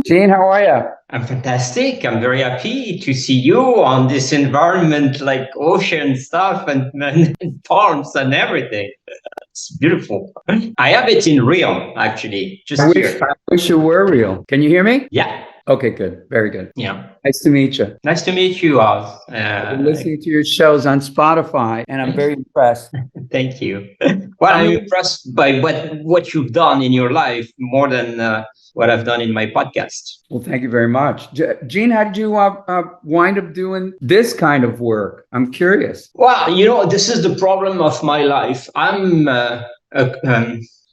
Jean, how are you? I'm fantastic. I'm very happy to see you on this environment, like ocean stuff and palms and everything. It's beautiful. I have it in Rio, actually, just here. I wish you were real. Can you hear me? Yeah, Okay, good. Very good. yeah. Nice to meet you. Nice to meet you, Oz. I've been listening to your shows on Spotify, and I'm very impressed. Thank you. Well, I'm impressed by what you've done in your life more than what I've done in my podcast. Well, thank you very much. Jean, how did you wind up doing this kind of work? I'm curious. Well, this is the problem of my life. I'm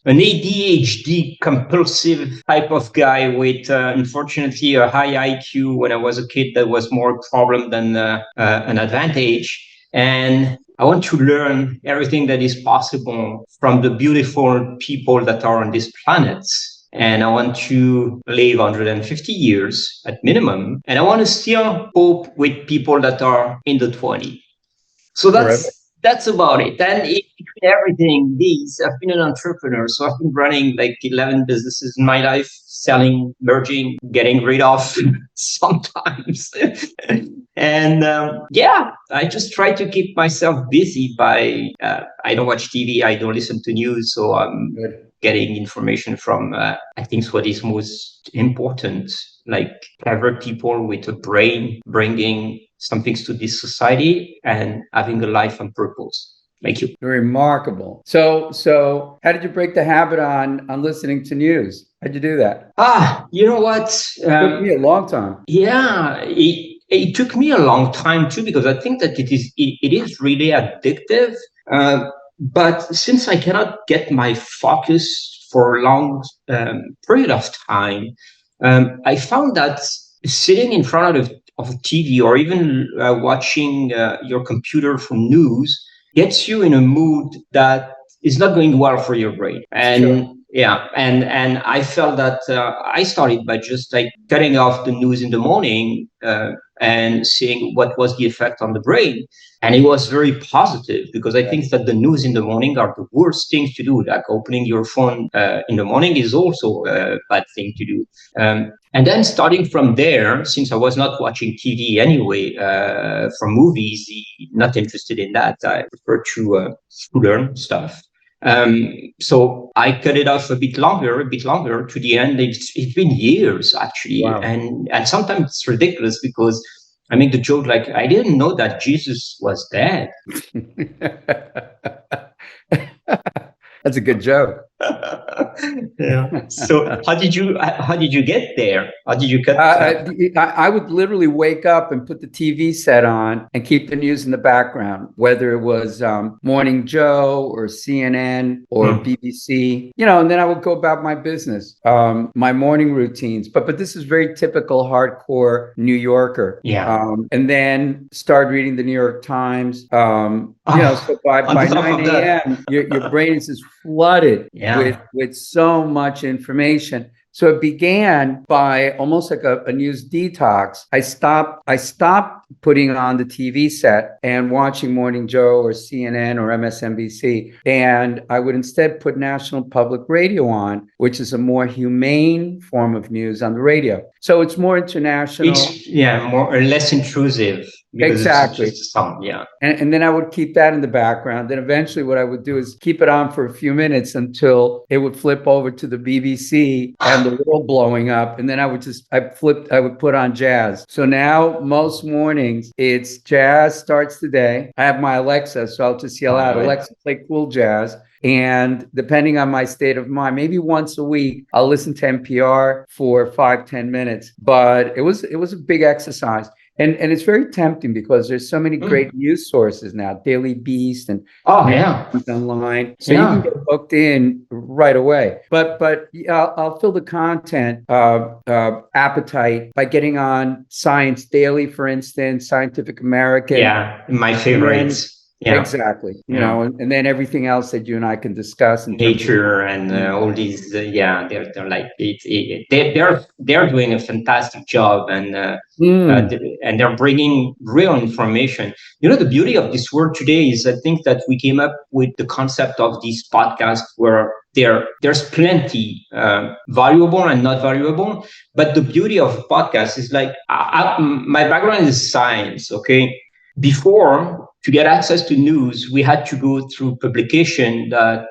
an ADHD compulsive type of guy with, unfortunately, a high IQ. When I was a kid, that was more a problem than an advantage. And I want to learn everything that is possible from the beautiful people that are on this planet. And I want to live 150 years at minimum. And I want to still cope with people that are in the 20s. So that's about it. And between everything, I've been an entrepreneur. So I've been running like 11 businesses in my life, selling, merging, getting rid of sometimes. And I just try to keep myself busy by, I don't watch TV, I don't listen to news. So I'm getting information from, I think what is most important, like clever people with a brain bringing some things to this society and having a life on purpose. Thank you. Remarkable. So how did you break the habit on listening to news? How'd you do that? You know what? It took me a long time. Yeah, it took me a long time too, because I think that it is really addictive. But since I cannot get my focus for a long period of time, I found that sitting in front of TV or even watching your computer for news gets you in a mood that is not going well for your brain. And sure. Yeah, and I felt that I started by just like cutting off the news in the morning and seeing what was the effect on the brain. And it was very positive, because I think that the news in the morning are the worst things to do. Like opening your phone in the morning is also a bad thing to do. And then starting from there, since I was not watching TV anyway, for movies, not interested in that, I prefer to learn stuff. So I cut it off a bit longer to the end. It's been years actually. Wow. And sometimes it's ridiculous, because I make the joke, like, I didn't know that Jesus was dead. That's a good joke. Yeah. So how did you get there? How did you cut? I would literally wake up and put the TV set on and keep the news in the background, whether it was Morning Joe or CNN or BBC, and then I would go about my business, my morning routines. But this is very typical hardcore New Yorker. Yeah. And then start reading the New York Times. So by 9 a.m., your brain is just flooded with so much information. So it began by almost like a news detox. I stopped putting on the TV set and watching Morning Joe or CNN or MSNBC. And I would instead put National Public Radio on, which is a more humane form of news on the radio. So it's more international. It's more or less intrusive. Exactly. Yeah. And then I would keep that in the background. Then eventually what I would do is keep it on for a few minutes until it would flip over to the BBC and the world blowing up. And then I would put on jazz. So now most mornings it's jazz starts the day. I have my Alexa, so I'll just yell out, Alexa, play cool jazz. And depending on my state of mind, maybe once a week, I'll listen to NPR for 5-10 minutes. But it was a big exercise. And it's very tempting, because there's so many great news sources now, Daily Beast and online. So you can get hooked in right away. But I'll fill the content appetite by getting on Science Daily, for instance, Scientific American. Yeah, my favorites. Yeah. Exactly. You know, and then everything else that you and I can discuss in nature and all these. They're like they're doing a fantastic job, and they're bringing real information. You know, the beauty of this world today is I think that we came up with the concept of these podcasts where there's plenty valuable and not valuable. But the beauty of podcasts is like my background is science. Okay, before, to get access to news, we had to go through publication that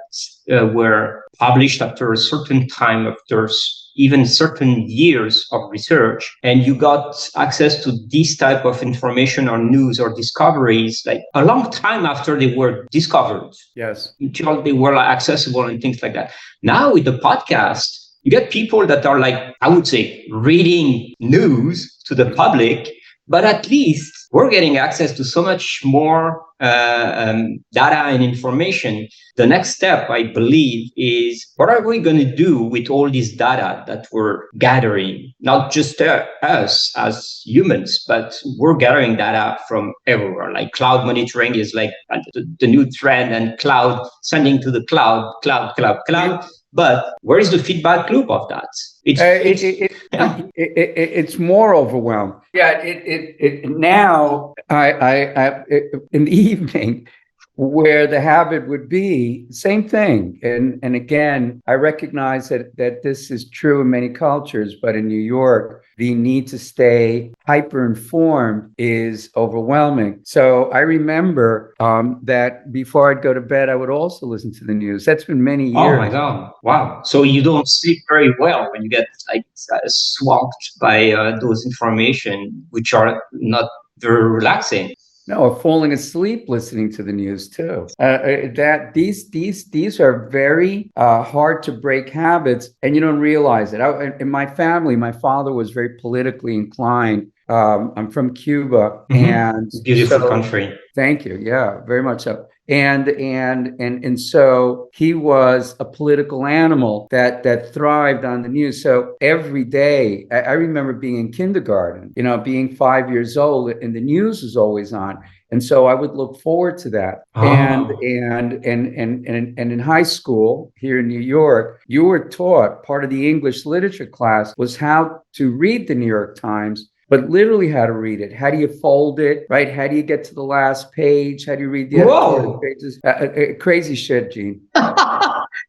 were published after a certain time, after even certain years of research, and you got access to this type of information or news or discoveries like a long time after they were discovered. Yes. Until they were accessible and things like that. Now with the podcast, you get people that are like, I would say, reading news to the public, but at least we're getting access to so much more data and information. The next step, I believe, is what are we going to do with all this data that we're gathering? Not just us as humans, but we're gathering data from everywhere. Like cloud monitoring is like the new trend, and cloud sending to the cloud. But where is the feedback loop of that? It's more overwhelmed. Yeah. Now I in the evening, where the habit would be same thing. And again, I recognize that this is true in many cultures, but in New York, the need to stay hyper informed is overwhelming. So I remember that before I'd go to bed, I would also listen to the news. That's been many years. Oh my God. Wow. So you don't sleep very well when you get like swamped by those information, which are not very relaxing. No, or falling asleep listening to the news too. That these are very hard to break habits, and you don't realize it. In my family, my father was very politically inclined. I'm from Cuba, and beautiful country. Thank you. Yeah, very much so. And so he was a political animal that thrived on the news. So every day, I remember being in kindergarten, being 5 years old, and the news was always on. And so I would look forward to that. And in high school here in New York, you were taught, part of the English literature class was how to read the New York Times, but literally how to read it. How do you fold it, right? How do you get to the last page? How do you read the editorial pages? Crazy shit, Jean.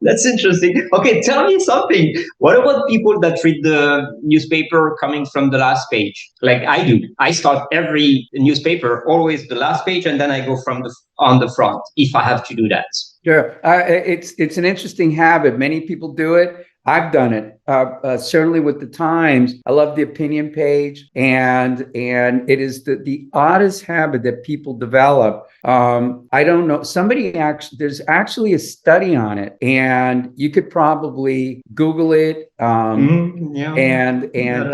That's interesting. Okay, tell me something. What about people that read the newspaper coming from the last page? Like I do. I start every newspaper always the last page, and then I go on the front if I have to do that. Sure. It's an interesting habit. Many people do it. I've done it, certainly with the Times. I love the opinion page, and it is the oddest habit that people develop. I don't know. There's actually a study on it, and you could probably Google it and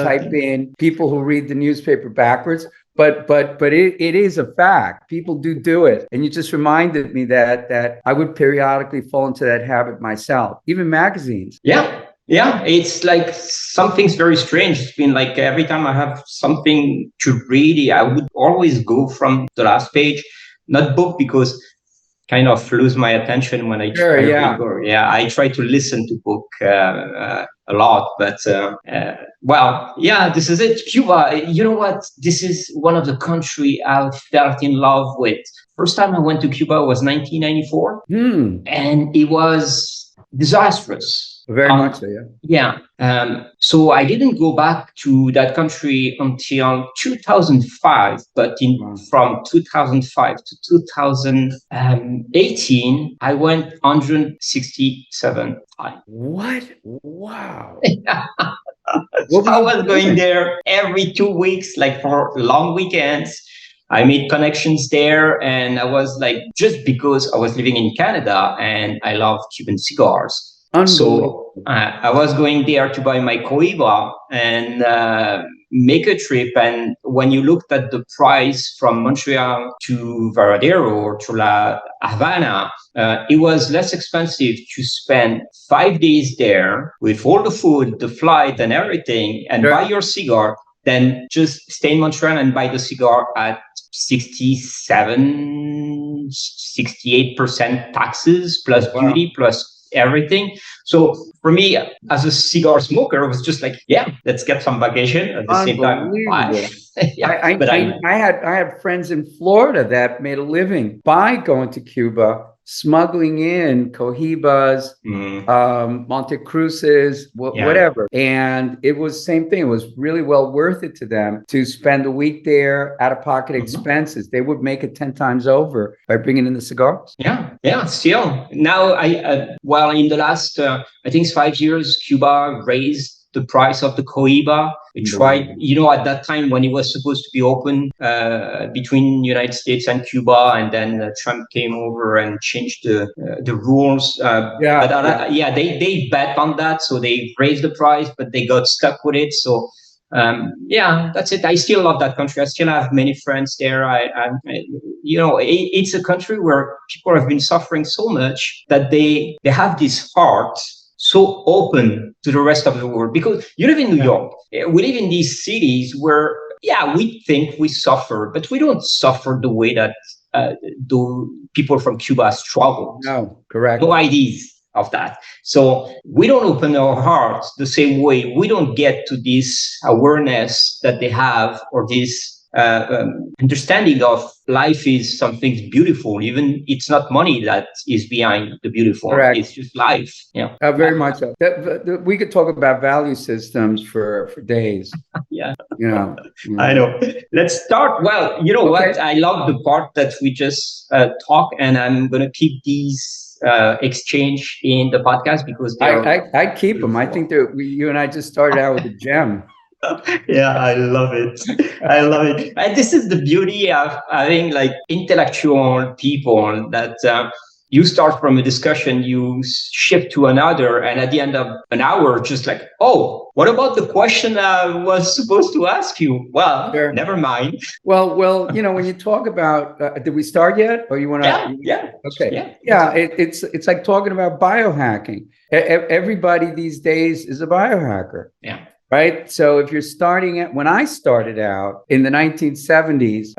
type in people who read the newspaper backwards. But it is a fact. People do it. And you just reminded me that I would periodically fall into that habit myself, even magazines. Yeah. It's like something's very strange. It's been like every time I have something to read, I would always go from the last page, not book, because kind of lose my attention when I try to read. Yeah, I try to listen to book a lot, but this is it. Cuba, you know what? This is one of the country I've felt in love with. First time I went to Cuba was 1994, and it was disastrous. Very much so, yeah. So I didn't go back to that country until 2005, but from 2005 to 2018, I went 167 times. What? Wow. I was going there every 2 weeks, like for long weekends. I made connections there, and I was like, just because I was living in Canada and I love Cuban cigars. So I was going there to buy my Cohiba and make a trip. And when you looked at the price from Montreal to Varadero or to La Havana, it was less expensive to spend 5 days there with all the food, the flight and everything, and buy your cigar than just stay in Montreal and buy the cigar at $67 68% taxes plus Wow. duty plus everything. So for me, as a cigar smoker, it was just like, yeah, let's get some vacation at the same time. Unbelievable. Yeah, I had friends in Florida that made a living by going to Cuba, smuggling in Cohibas, Monte Cruces, whatever. And it was same thing. It was really well worth it to them to spend a week there, out-of-pocket expenses. They would make it 10 times over by bringing in the cigars. Yeah. Still, now well, in the last, I think it's 5 years, Cuba raised the price of the Cohiba. We tried, at that time when it was supposed to be open between United States and Cuba, and then Trump came over and changed the rules. They bet on that, so they raised the price, but they got stuck with it. So that's it. I still love that country. I still have many friends there. It's a country where people have been suffering so much that they have this heart so open to the rest of the world. Because you live in New York, we live in these cities where, we think we suffer, but we don't suffer the way that the people from Cuba struggle. No, correct. No ideas of that. So we don't open our hearts the same way. We don't get to this awareness that they have, or this understanding of life is something beautiful. Even it's not money that is behind the beautiful. Correct. It's just life. Very much so. We could talk about value systems for days. I know. Let's start. Well, what? I love the part that we just talk, and I'm going to keep these exchange in the podcast because I keep them. I think that you and I just started out with a gem. Yeah, I love it. I love it. And this is the beauty of having like intellectual people that you start from a discussion, you shift to another, and at the end of an hour, just like, oh, what about the question I was supposed to ask you? Well, sure. Never mind. Well, when you talk about, did we start yet? Or you want to? Yeah. Okay. Yeah. It's like talking about biohacking. Everybody these days is a biohacker. Yeah. Right. So if you're when I started out in the 1970s,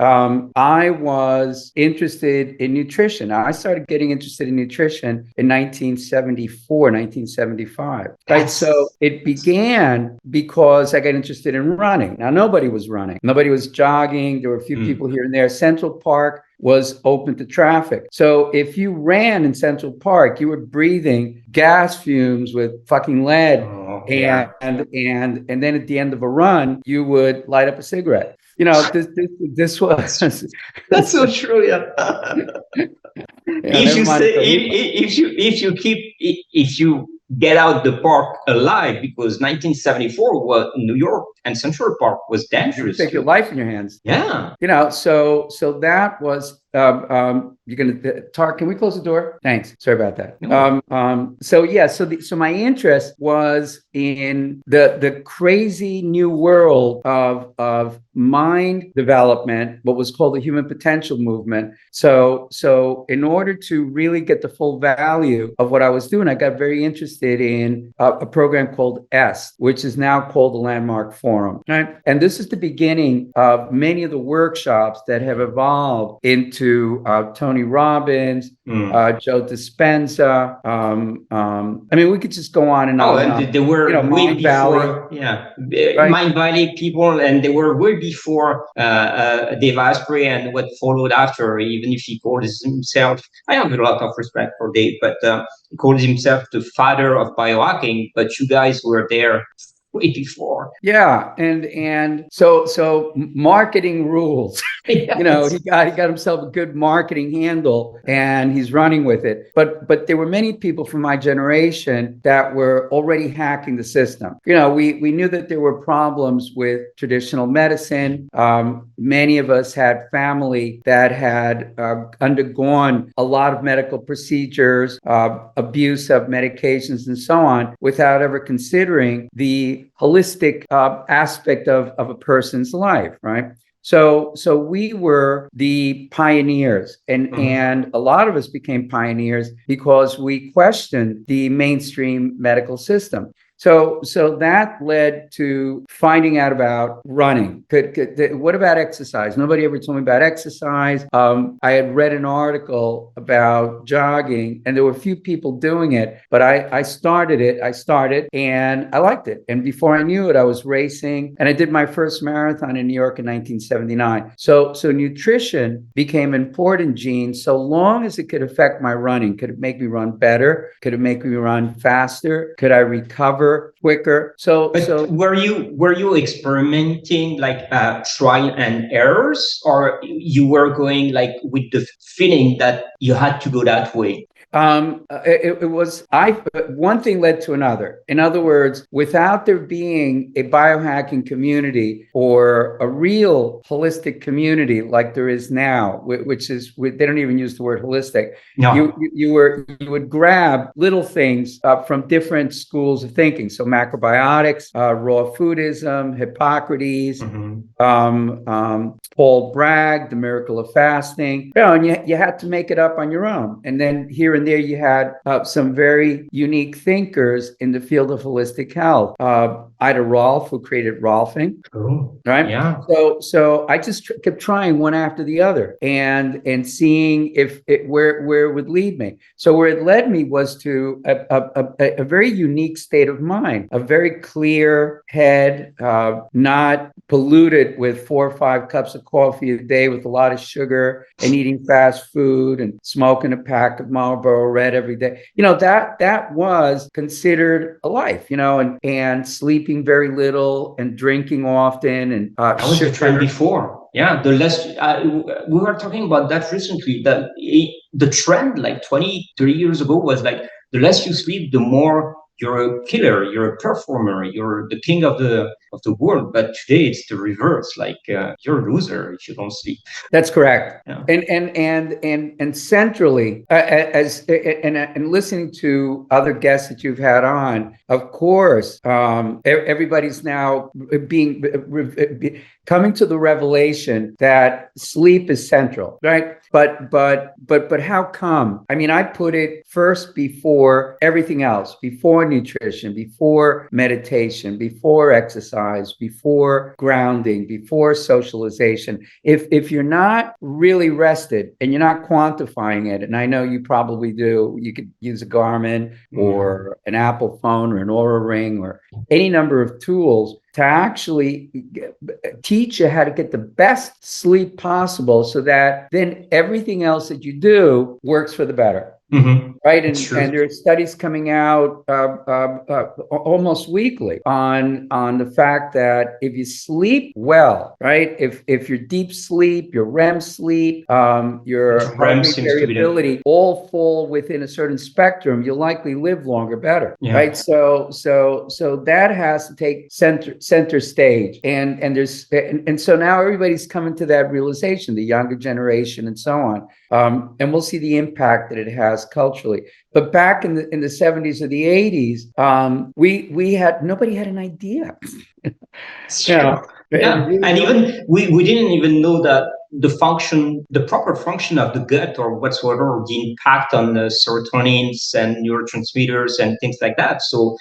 I was interested in nutrition. I started getting interested in nutrition in 1974, 1975. Right. So it began because I got interested in running. Now, nobody was running. Nobody was jogging. There were a few people here and there. Central Park was open to traffic. So if you ran in Central Park, you were breathing gas fumes with fucking lead. And then at the end of a run, you would light up a cigarette. This was that's so true. Yeah. If you get out the park alive, because 1974 was New York and Central Park was dangerous. You take your life in your hands. Yeah. So that was you're gonna talk. Can we close the door? Thanks. Sorry about that. No. So my interest was in the crazy new world of mind development, what was called the human potential movement. So in order to really get the full value of what I was doing, I got very interested in a program called EST, which is now called the Landmark Forum. Right? And this is the beginning of many of the workshops that have evolved into Tony Robbins, Joe Dispenza. We could just go on and on. And they were way before, Mind Valley people, and they were way before Dave Asprey and what followed after. Even if he calls himself, I have a lot of respect for Dave, but he calls himself the father of biohacking. But you guys were there way before. Yeah, and so marketing rules. Yes. He got himself a good marketing handle, and he's running with it. But there were many people from my generation that were already hacking the system. We knew that there were problems with traditional medicine. Many of us had family that had undergone a lot of medical procedures, abuse of medications, and so on, without ever considering the holistic aspect of a person's life, right? So we were the pioneers, and a lot of us became pioneers because we questioned the mainstream medical system. So that led to finding out about running. What about exercise? Nobody ever told me about exercise. I had read an article about jogging, and there were a few people doing it, but I started and I liked it. And before I knew it, I was racing, and I did my first marathon in New York in 1979. So nutrition became important, Jean, so long as it could affect my running. Could it make me run better? Could it make me run faster? Could I recover quicker? But were you experimenting like trial and errors, or you were going like with the feeling that you had to go that way? One thing led to another. In other words, without there being a biohacking community or a real holistic community like there is now, which is, they don't even use the word holistic. No. You would grab little things from different schools of thinking. So macrobiotics, raw foodism, Hippocrates, Paul Bragg, The Miracle of Fasting, and you had to make it up on your own. And then here and there, you had some very unique thinkers in the field of holistic health. Ida Rolf, who created Rolfing, right? Yeah. So I just kept trying one after the other and seeing where it would lead me. So where it led me was to a very unique state of mind, a very clear head, not polluted with 4 or 5 cups of coffee a day with a lot of sugar and eating fast food and smoking a pack of Marlboro Red every day. That was considered a life, and sleeping very little and drinking often. And that was the trend before. Yeah, the less we were talking about that recently. That the trend like 20, 30 years ago was like the less you sleep, the more you're a killer, you're a performer, you're the king of the world. But today it's the reverse. Like you're a loser if you don't sleep. That's correct. Yeah. And centrally, and listening to other guests that you've had on, of course, everybody's now coming to the revelation that sleep is central, right? But how come? I mean, I put it first before everything else, before nutrition, before meditation, before exercise, before grounding, before socialization. If you're not really rested and you're not quantifying it, and I know you probably do, you could use a Garmin or an Apple phone or an Oura Ring or any number of tools to actually teach you how to get the best sleep possible so that then everything else that you do works for the better. Right. And there are studies coming out almost weekly on the fact that if you sleep well, right, if your deep sleep, your REM sleep, your heart rate variability all fall within a certain spectrum, you'll likely live longer, better. Yeah. Right. So that has to take center stage. And so now everybody's coming to that realization, the younger generation and so on. And we'll see the impact that it has culturally. But back in the 70s or the 80s, nobody had an idea. Yeah. And even we didn't even know that the proper function of the gut or whatsoever, or the impact on the serotonins and neurotransmitters and things like that. So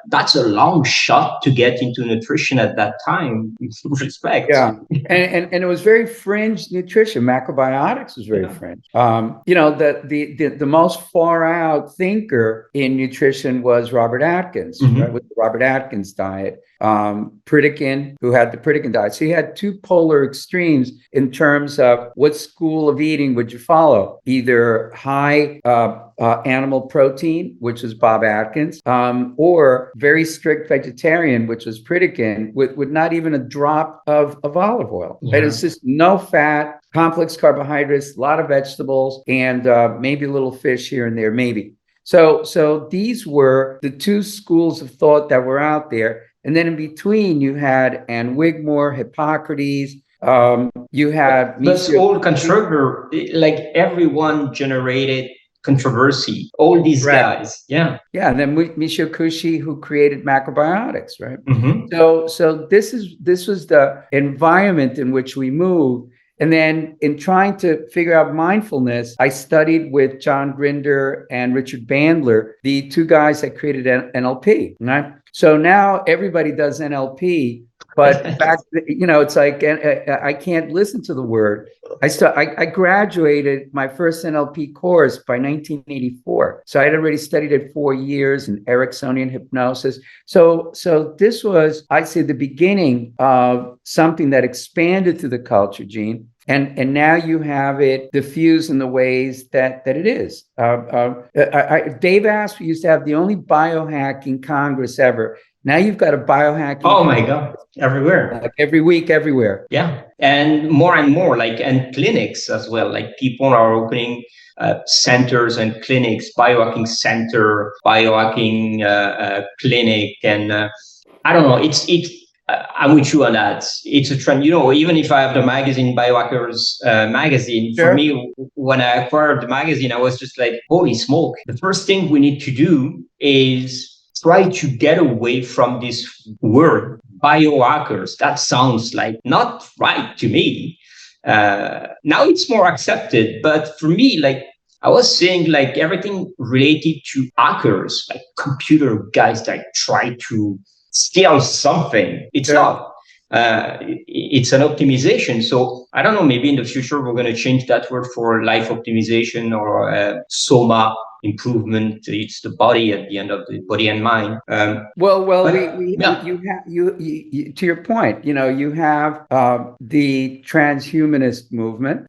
that's a long shot to get into nutrition at that time. Respect. Yeah, and it was very fringe nutrition. Macrobiotics was very fringe. The most far out thinker in nutrition was Robert Atkins, right, with the Robert Atkins diet. Pritikin, who had the Pritikin diet. So you had two polar extremes in terms of what school of eating would you follow? Either high animal protein, which was Bob Atkins, or very strict vegetarian, which was Pritikin, with not even a drop of olive oil. Yeah. Right? It's just no fat, complex carbohydrates, a lot of vegetables, and maybe a little fish here and there, maybe. So these were the two schools of thought that were out there. And then in between, you had Ann Wigmore, Hippocrates, you had... That's all controversy, like everyone generated controversy, all these guys. Yeah. Yeah, and then Michio Kushi, who created macrobiotics, right? So this was the environment in which we moved. And then in trying to figure out mindfulness, I studied with John Grinder and Richard Bandler, the two guys that created NLP. Right? So now everybody does NLP, but back, it's like I can't listen to the word. I graduated my first NLP course by 1984. So I had already studied it 4 years in Ericksonian hypnosis. So this was, I'd say, the beginning of something that expanded through the culture, Gene. And now you have it diffused in the ways that it is. Dave Asprey used to have the only biohacking Congress ever. Now you've got a biohacking. Oh my God, everywhere. Like every week, everywhere. Yeah. And more, and clinics as well. Like people are opening centers and clinics, biohacking center, biohacking clinic. And I don't know, I'm with you on that. It's a trend. Even if I have the magazine, Biohackers magazine, Sure. For me, when I acquired the magazine, I was just like, holy smoke. The first thing we need to do is try to get away from this word, biohackers. That sounds like not right to me. Now it's more accepted. But for me, like I was saying, like everything related to hackers, like computer guys that try to steal something. It's not. It's an optimization. So I don't know, maybe in the future, we're going to change that word for life optimization or soma improvement. It's the body at the end of the body and mind. You to your point, you have the transhumanist movement.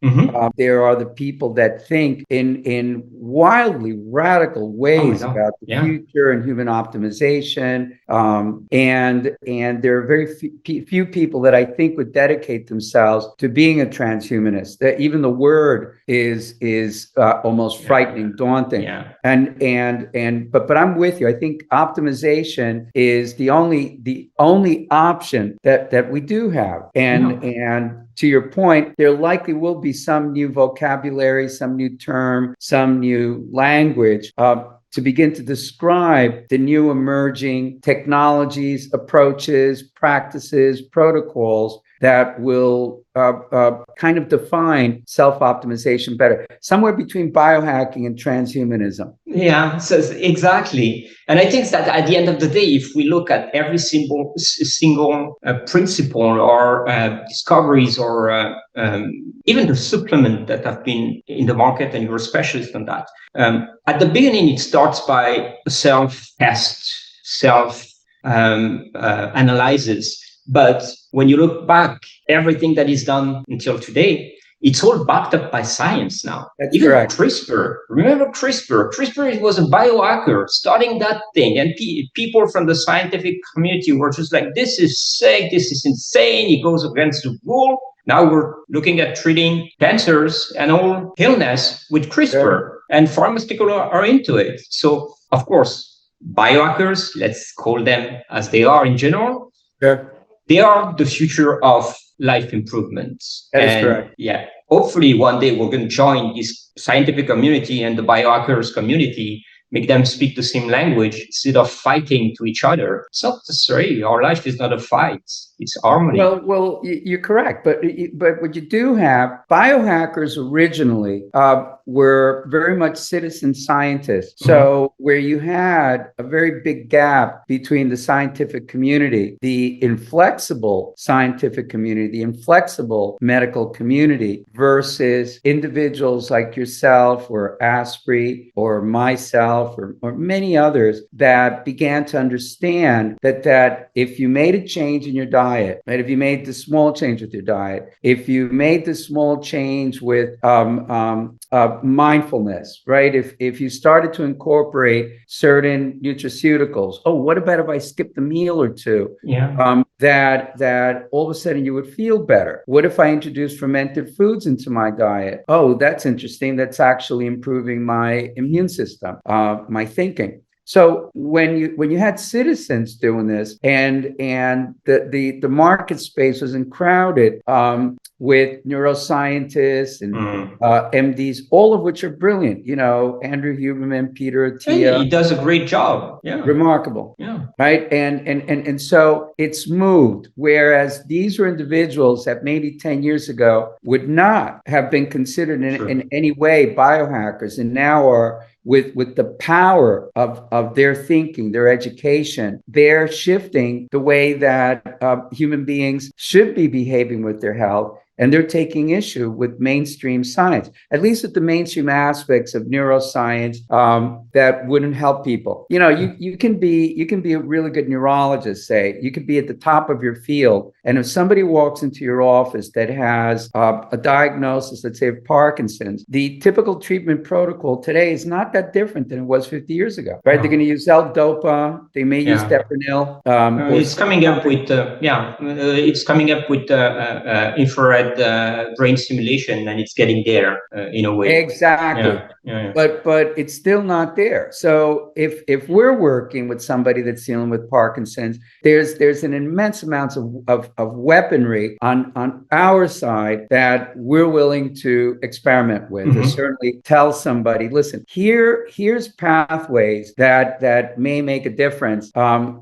There are the people that think in wildly radical ways about the future and human optimization. And there are very few people that I think would dedicate themselves to being a transhumanist. That even the word is almost frightening, daunting. But I'm with you. I think optimization is the only option that we do have. And to your point, there likely will be some new vocabulary, some new term, some new language to begin to describe the new emerging technologies, approaches, practices, protocols that will kind of define self-optimization better, somewhere between biohacking and transhumanism. Yeah, so exactly. And I think that at the end of the day, if we look at every single principle or discoveries or even the supplement that have been in the market, and you're a specialist on that, at the beginning, it starts by self-test, self-analysis. But when you look back, everything that is done until today, it's all backed up by science now. That's even correct. CRISPR. Remember CRISPR? CRISPR was a biohacker starting that thing. And people from the scientific community were just like, this is sick, this is insane, it goes against the rule. Now we're looking at treating cancers and all illness with CRISPR. And pharmaceuticals are into it. So, of course, biohackers, let's call them as they are in general, they are the future of life improvements. That is correct. Yeah, hopefully one day we're going to join this scientific community and the biohackers community, make them speak the same language instead of fighting to each other. It's not necessary. Our life is not a fight. It's harmony. Well, you're correct. But what you do have, biohackers originally were very much citizen scientists. So where you had a very big gap between the scientific community, the inflexible scientific community, the inflexible medical community versus individuals like yourself or Asprey or myself or many others that began to understand that if you made a change in your diet, right? If you made the small change with your diet, if you made the small change with mindfulness, right? If you started to incorporate certain nutraceuticals, what about if I skipped a meal or two? That all of a sudden you would feel better. What if I introduced fermented foods into my diet? Oh, that's interesting. That's actually improving my immune system, my thinking. So when you had citizens doing this, and the market space wasn't crowded with neuroscientists and MDs, all of which are brilliant. Andrew Huberman, Peter Attia. He does a great job. Yeah. Remarkable. Yeah. Right. And so it's moved. Whereas these were individuals that maybe 10 years ago would not have been considered in any way biohackers, and now are with the power of their thinking, their education, they're shifting the way that human beings should be behaving with their health. And they're taking issue with mainstream science, at least with the mainstream aspects of neuroscience that wouldn't help people. You can be a really good neurologist, say. You could be at the top of your field. And if somebody walks into your office that has a diagnosis, let's say of Parkinson's, the typical treatment protocol today is not that different than it was 50 years ago, right? They're going to use L-Dopa. They may use Deprenyl. It's coming up with infrared brain stimulation, and it's getting there in a way. Exactly. Yeah. But it's still not there. So if we're working with somebody that's dealing with Parkinson's, there's an immense amount of weaponry on our side that we're willing to experiment with, or certainly tell somebody, listen, here's pathways that may make a difference,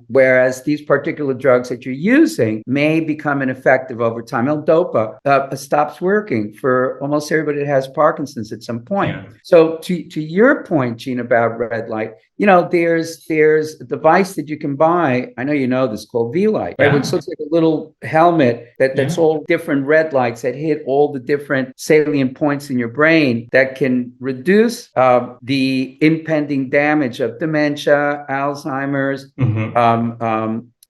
whereas these particular drugs that you're using may become ineffective over time. L-Dopa stops working for almost everybody that has Parkinson's at some point. Yeah. So to your point, Jean, about red light, there's a device that you can buy. I know you know this, called V-Light, right? Which looks like a little helmet that's all different red lights that hit all the different salient points in your brain that can reduce the impending damage of dementia, Alzheimer's,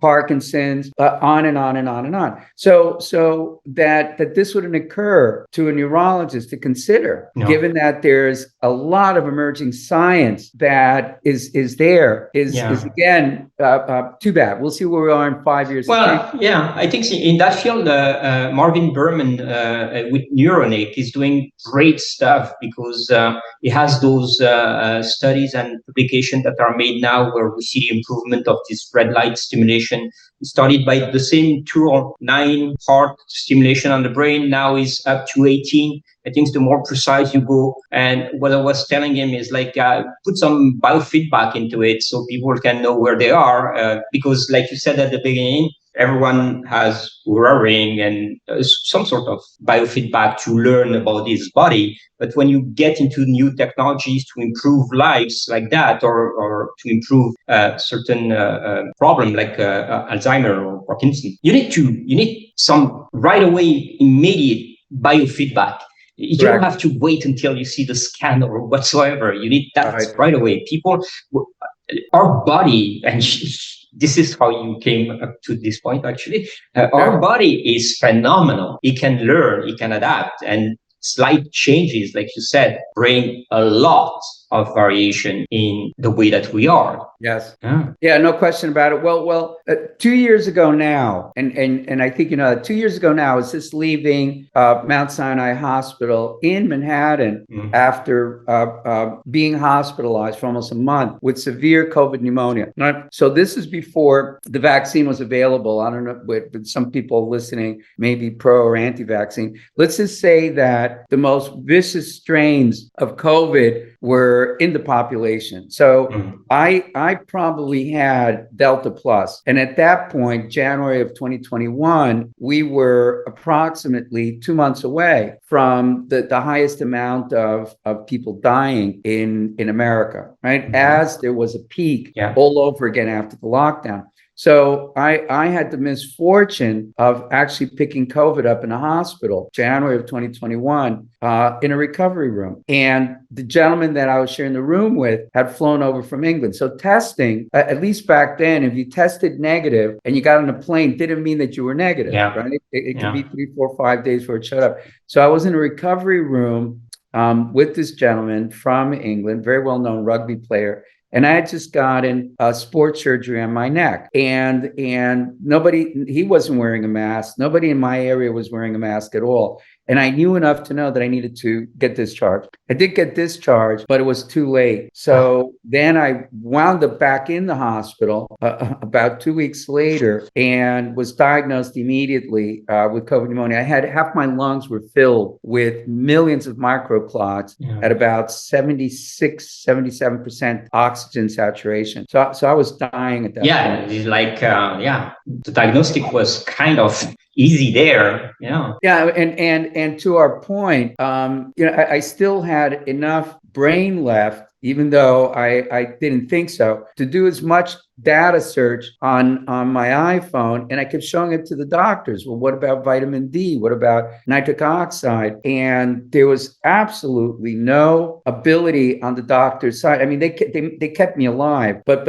Parkinson's, on and on and on and on. So that this wouldn't occur to a neurologist to consider, given that there's a lot of emerging science that is again too bad. We'll see where we are in 5 years. Well, I think in that field, Marvin Berman with Neuronate is doing great stuff, because he has those studies and publications that are made now where we see the improvement of this red light stimulation. It started by the same 2 or 9 part stimulation on the brain. Now is up to 18. I think the more precise you go. And what I was telling him is put some biofeedback into it so people can know where they are. Because like you said at the beginning, everyone has worrying and some sort of biofeedback to learn about his body. But when you get into new technologies to improve lives like that, or to improve certain problem like Alzheimer or Parkinson, you need some right away immediate biofeedback. You don't have to wait until you see the scan or whatsoever. You need that right away. People, our body, and this is how you came up to this point, actually. Our body is phenomenal. It can learn, it can adapt, and slight changes, like you said, bring a lot of variation in the way that we are. Yes. Yeah, no question about it. Well, 2 years ago now, and I think 2 years ago now, I was just leaving Mount Sinai Hospital in Manhattan after being hospitalized for almost a month with severe COVID pneumonia. So this is before the vaccine was available. I don't know, but some people listening may be pro or anti-vaccine. Let's just say that the most vicious strains of COVID were in the population. So I probably had Delta Plus. And at that point, January of 2021, we were approximately 2 months away from the highest amount of people dying in America, right? As there was a peak all over again after the lockdown. So I had the misfortune of actually picking COVID up in a hospital, January of 2021, in a recovery room. And the gentleman that I was sharing the room with had flown over from England. So testing, at least back then, if you tested negative and you got on a plane, didn't mean that you were negative, right? It could be 3, 4, 5 days before it showed up. So I was in a recovery room with this gentleman from England, very well-known rugby player. And I had just gotten sports surgery on my neck, and he wasn't wearing a mask. Nobody in my area was wearing a mask at all. And I knew enough to know that I needed to get discharged. I did get discharged, but it was too late. So then I wound up back in the hospital about 2 weeks later and was diagnosed immediately with COVID pneumonia. I had half my lungs were filled with millions of microclots at about 76, 77% oxygen saturation. So I was dying at that point. It's like, the diagnostic was kind of easy there. And to our point, I still had enough brain left, even though I didn't think so, to do as much data search on my iPhone. And I kept showing it to the doctors. Well, what about vitamin D? What about nitric oxide? And there was absolutely no ability on the doctor's side. I mean, they kept me alive, but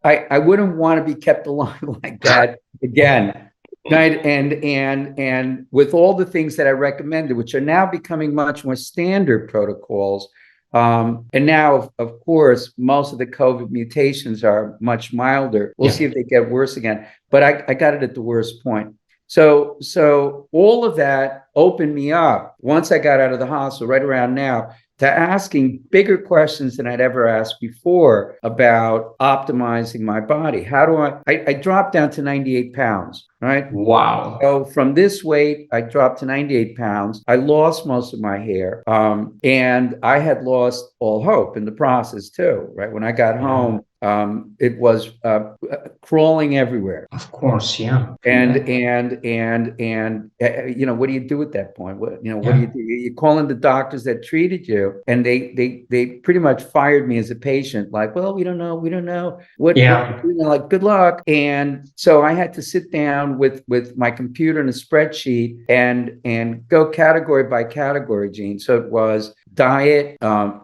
I wouldn't want to be kept alive like that again. Right. And with all the things that I recommended, which are now becoming much more standard protocols, and now, of course, most of the COVID mutations are much milder. We'll see if they get worse again. But I got it at the worst point. So all of that opened me up once I got out of the hospital, right around now, to asking bigger questions than I'd ever asked before about optimizing my body. How do I dropped down to 98 pounds, right? Wow. So from this weight, I dropped to 98 pounds. I lost most of my hair. And I had lost all hope in the process too, right? When I got home, it was crawling everywhere. Of course, yeah. And what do you do at that point? What do you do? You call in the doctors that treated you, and they pretty much fired me as a patient. Like, well, we don't know. What like, good luck. And so I had to sit down with my computer and a spreadsheet and go category by category, Jean. So it was diet,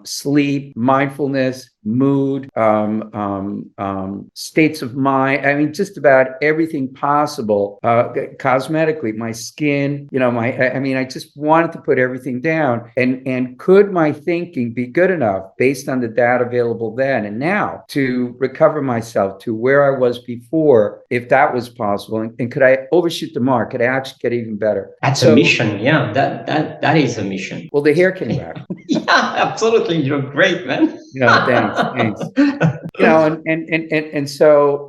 sleep, mindfulness, mood, states of mind. I mean, just about everything possible. Cosmetically, my skin, I just wanted to put everything down. And could my thinking be good enough based on the data available then and now to recover myself to where I was before, if that was possible? And could I overshoot the mark? Could I actually get even better? That's a mission. Yeah, that is a mission. Well, the hair came back. Yeah, absolutely. You're great, man. Thanks. And so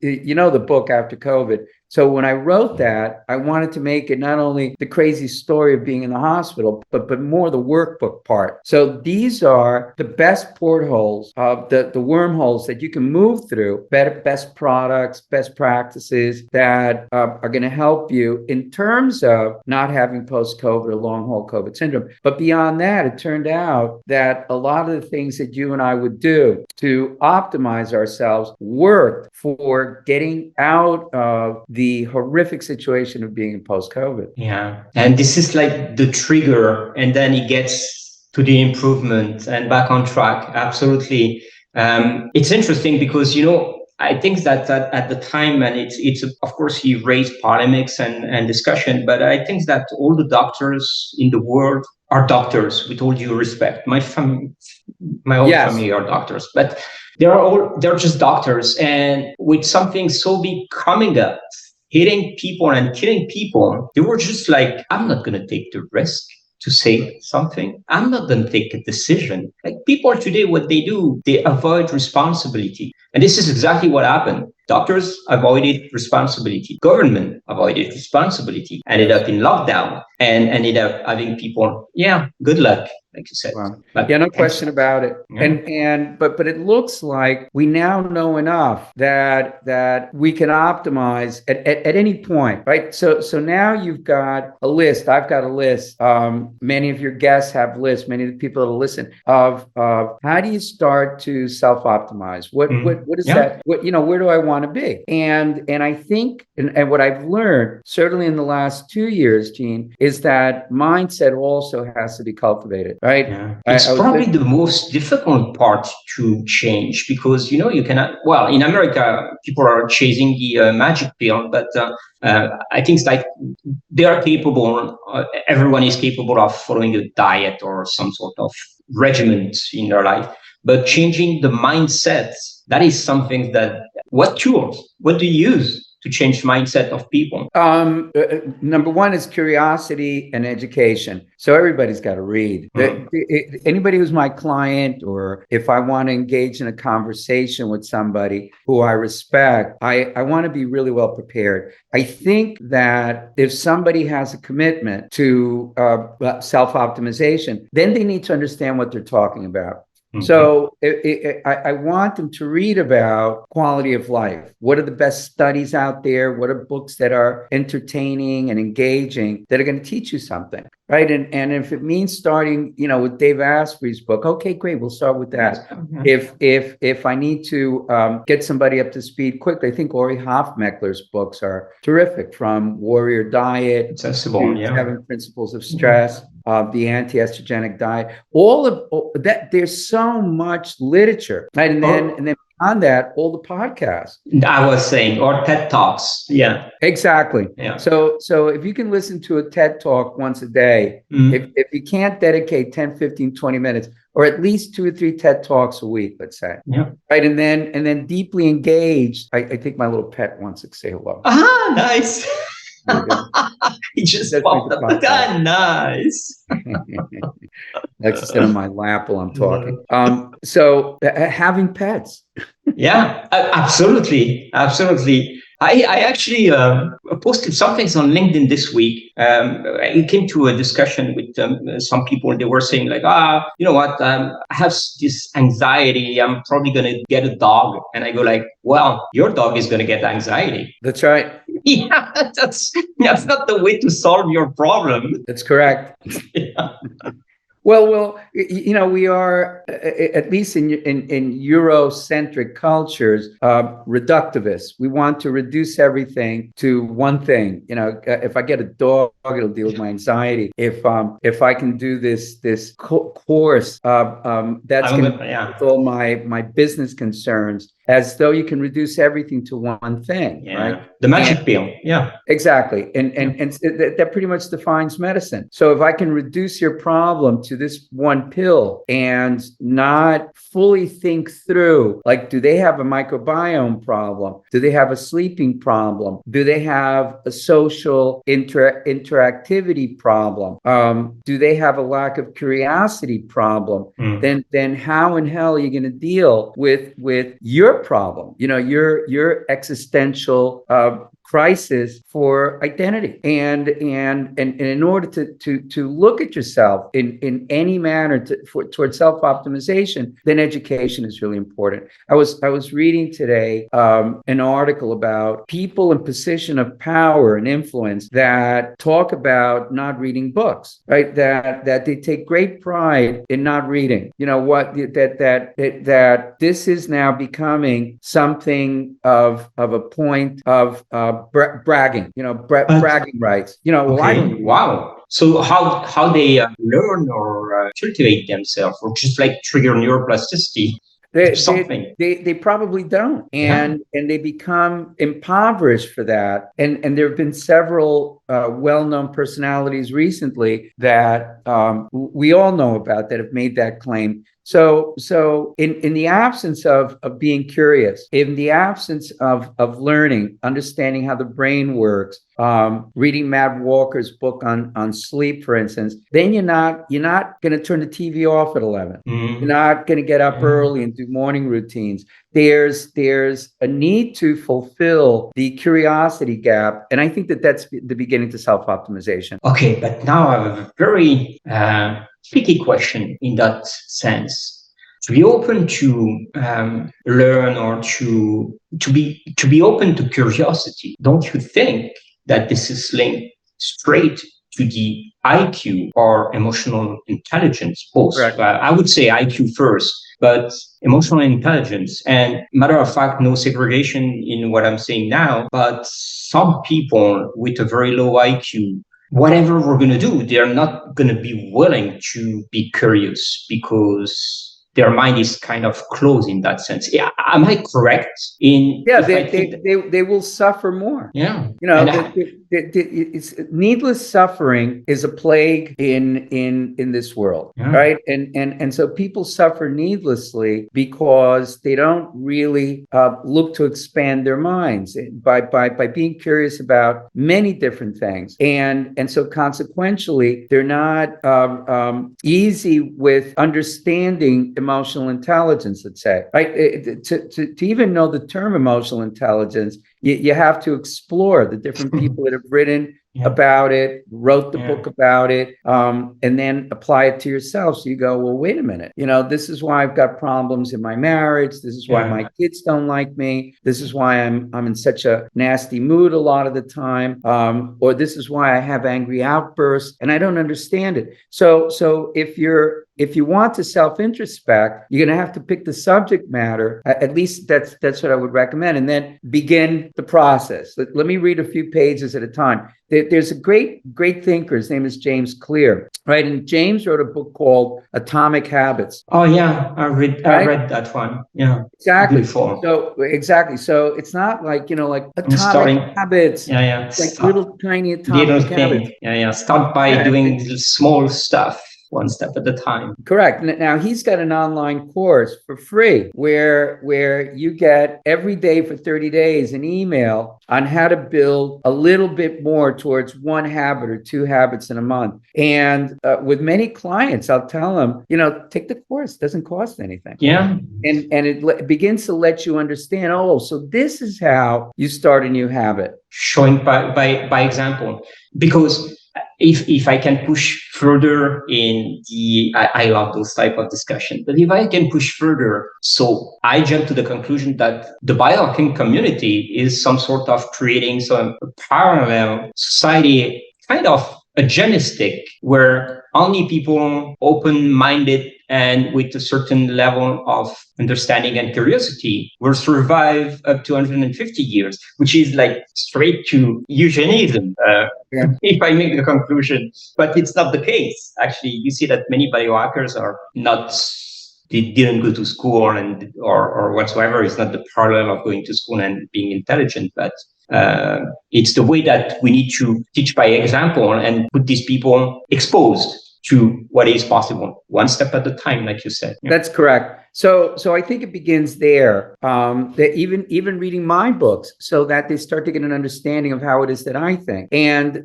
the book After COVID. So when I wrote that, I wanted to make it not only the crazy story of being in the hospital, but more the workbook part. So these are the best portholes, the wormholes that you can move through, best products, best practices that are going to help you in terms of not having post-COVID or long-haul COVID syndrome. But beyond that, it turned out that a lot of the things that you and I would do to optimize ourselves worked for getting out of the horrific situation of being in post-COVID. Yeah. And this is like the trigger, and then it gets to the improvement and back on track. Absolutely. It's interesting because, I think that at the time, and it's of course, he raised polemics and discussion, but I think that all the doctors in the world are doctors with all due respect. My whole family are doctors, but they're just doctors. And with something so big coming up, hitting people and killing people, they were just like, I'm not going to take the risk to say something. I'm not going to take a decision. Like people today, what they do, they avoid responsibility. And this is exactly what happened. Doctors avoided responsibility. Government avoided responsibility. Ended up in lockdown and ended up having people, good luck, like you said. Wow. No question about it. Yeah. But it looks like we now know enough that we can optimize at any point, right? So now you've got a list. I've got a list. Many of your guests have lists. Many of the people that listen of how do you start to self-optimize? What is that? Where do I want to be? And I think and what I've learned certainly in the last 2 years, Jean, is that mindset also has to be cultivated. Right. Yeah. It's probably the most difficult part to change because, you cannot, well, in America, people are chasing the magic pill, but I think it's like they are capable, everyone is capable of following a diet or some sort of regimen in their life. But changing the mindset, that is something that, what tools, what do you use to change mindset of people? Number one is curiosity and education. So everybody's got to read. Anybody who's my client, or if I want to engage in a conversation with somebody who I respect, I want to be really well prepared. I think that if somebody has a commitment to self-optimization, then they need to understand what they're talking about. So I want them to read about quality of life. What are the best studies out there? What are books that are entertaining and engaging that are going to teach you something, right? And if it means starting, with Dave Asprey's book, okay, great, we'll start with that. If I need to get somebody up to speed quickly, I think Ori Hofmeckler's books are terrific, from Warrior Diet accessible, to 7 Principles of Stress. The anti-estrogenic diet, all of that. There's so much literature, right? And then beyond that, all the podcasts. I was saying, or TED Talks. Yeah, exactly. Yeah. So if you can listen to a TED Talk once a day, if you can't dedicate 10, 15, 20 minutes, or at least 2 or 3 TED Talks a week, let's say. Yeah. Right. And then deeply engaged. I think my little pet wants to say hello. Ah, nice. He just popped up. Nice. Likes to sit on my lap while I'm talking. So having pets. Yeah, absolutely. I actually posted some things on LinkedIn this week. I came to a discussion with some people, and they were saying like, you know what? I have this anxiety. I'm probably going to get a dog. And I go like, well, your dog is going to get anxiety. That's right. Yeah, that's not the way to solve your problem. That's correct. Yeah. Well, we are, at least in Eurocentric cultures, reductivists. We want to reduce everything to one thing. If I get a dog, it'll deal with my anxiety. If I can do this course, that's going to deal with all my business concerns. As though you can reduce everything to one thing, right? The magic pill, yeah. Exactly, and that pretty much defines medicine. So if I can reduce your problem to this one pill and not fully think through, like, do they have a microbiome problem? Do they have a sleeping problem? Do they have a social interactivity problem? Do they have a lack of curiosity problem? Then how in hell are you going to deal with your problem, your existential crisis for identity, and in order to look at yourself in any manner towards self-optimization, then education is really important. I was reading today an article about people in position of power and influence that talk about not reading books, right? That they take great pride in not reading. That this is now becoming something of a point of bragging, bragging rights. Wow. So how they learn or cultivate themselves, or just like trigger neuroplasticity? They probably don't, and they become impoverished for that. And there have been several well-known personalities recently that we all know about that have made that claim. So in the absence of being curious, in the absence of learning, understanding how the brain works, reading Matt Walker's book on sleep, for instance, then you're not going to turn the TV off at 11. You're not going to get up early and do morning routines. There's a need to fulfill the curiosity gap, and I think that's the beginning to self-optimization. Okay, but now I have a very tricky question in that sense. To be open to learn, or to be open to curiosity, don't you think that this is linked straight to the IQ or emotional intelligence? Both. I would say IQ first, but emotional intelligence. And matter of fact, no segregation in what I'm saying now, but some people with a very low IQ, whatever we're going to do, they're not going to be willing to be curious because their mind is kind of closed in that sense. Yeah, am I correct? They will suffer more. Yeah, it's needless suffering is a plague in this world, right? And so people suffer needlessly because they don't really look to expand their minds by being curious about many different things, and so consequentially they're not easy with understanding emotional intelligence. Let's say, right? To even know the term emotional intelligence, you have to explore the different people that have written about it, wrote the book about it, and then apply it to yourself. So you go, well, wait a minute, this is why I've got problems in my marriage. This is why my kids don't like me. This is why I'm in such a nasty mood a lot of the time, or this is why I have angry outbursts, and I don't understand it. So if you want to self-introspect, you're going to have to pick the subject matter. At least that's what I would recommend, and then begin the process. Let me read a few pages at a time. There's a great thinker. His name is James Clear, right? And James wrote a book called Atomic Habits. Oh yeah, I read that one. Yeah, exactly. Before. So it's not like atomic habits. Yeah. Like little tiny atomic habits. Yeah. Start by doing small stuff, one step at a time. Correct. Now he's got an online course for free where you get every day for 30 days an email on how to build a little bit more towards one habit or two habits in a month. And with many clients, I'll tell them, take the course. It doesn't cost anything. Yeah. And it begins to let you understand, so this is how you start a new habit. Showing by example, because if I can push further in I love those type of discussion, but if I can push further, so I jump to the conclusion that the biohacking community is some sort of creating some parallel society, kind of a genistic, where only people open-minded and with a certain level of understanding and curiosity will survive up to 150 years, which is like straight to eugenicism, if I make the conclusion. But it's not the case. Actually, you see that many biohackers they didn't go to school or whatsoever. It's not the parallel of going to school and being intelligent, but it's the way that we need to teach by example and put these people exposed to what is possible, one step at a time, like you said. That's correct. So I think it begins there. That even reading my books, so that they start to get an understanding of how it is that I think, and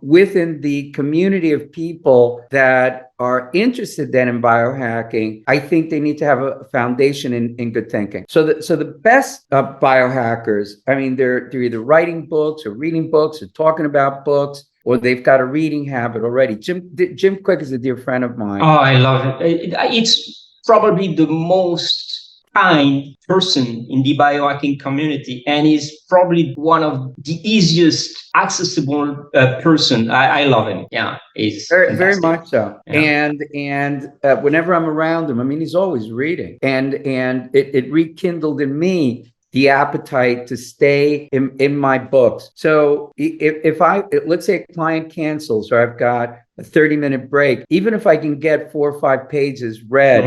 within the community of people that are interested then in biohacking, I think they need to have a foundation in good thinking. So the best biohackers, I mean, they're either writing books or reading books or talking about books, or they've got a reading habit already. Jim Quick is a dear friend of mine. Oh, I love it. It's probably the most kind person in the biohacking community, and is probably one of the easiest accessible person. I love him. Yeah, he's very much so. Yeah. And whenever I'm around him, I mean, he's always reading, and it rekindled in me the appetite to stay in my books. So if let's say a client cancels, or I've got a 30-minute break, even if I can get 4 or 5 pages read,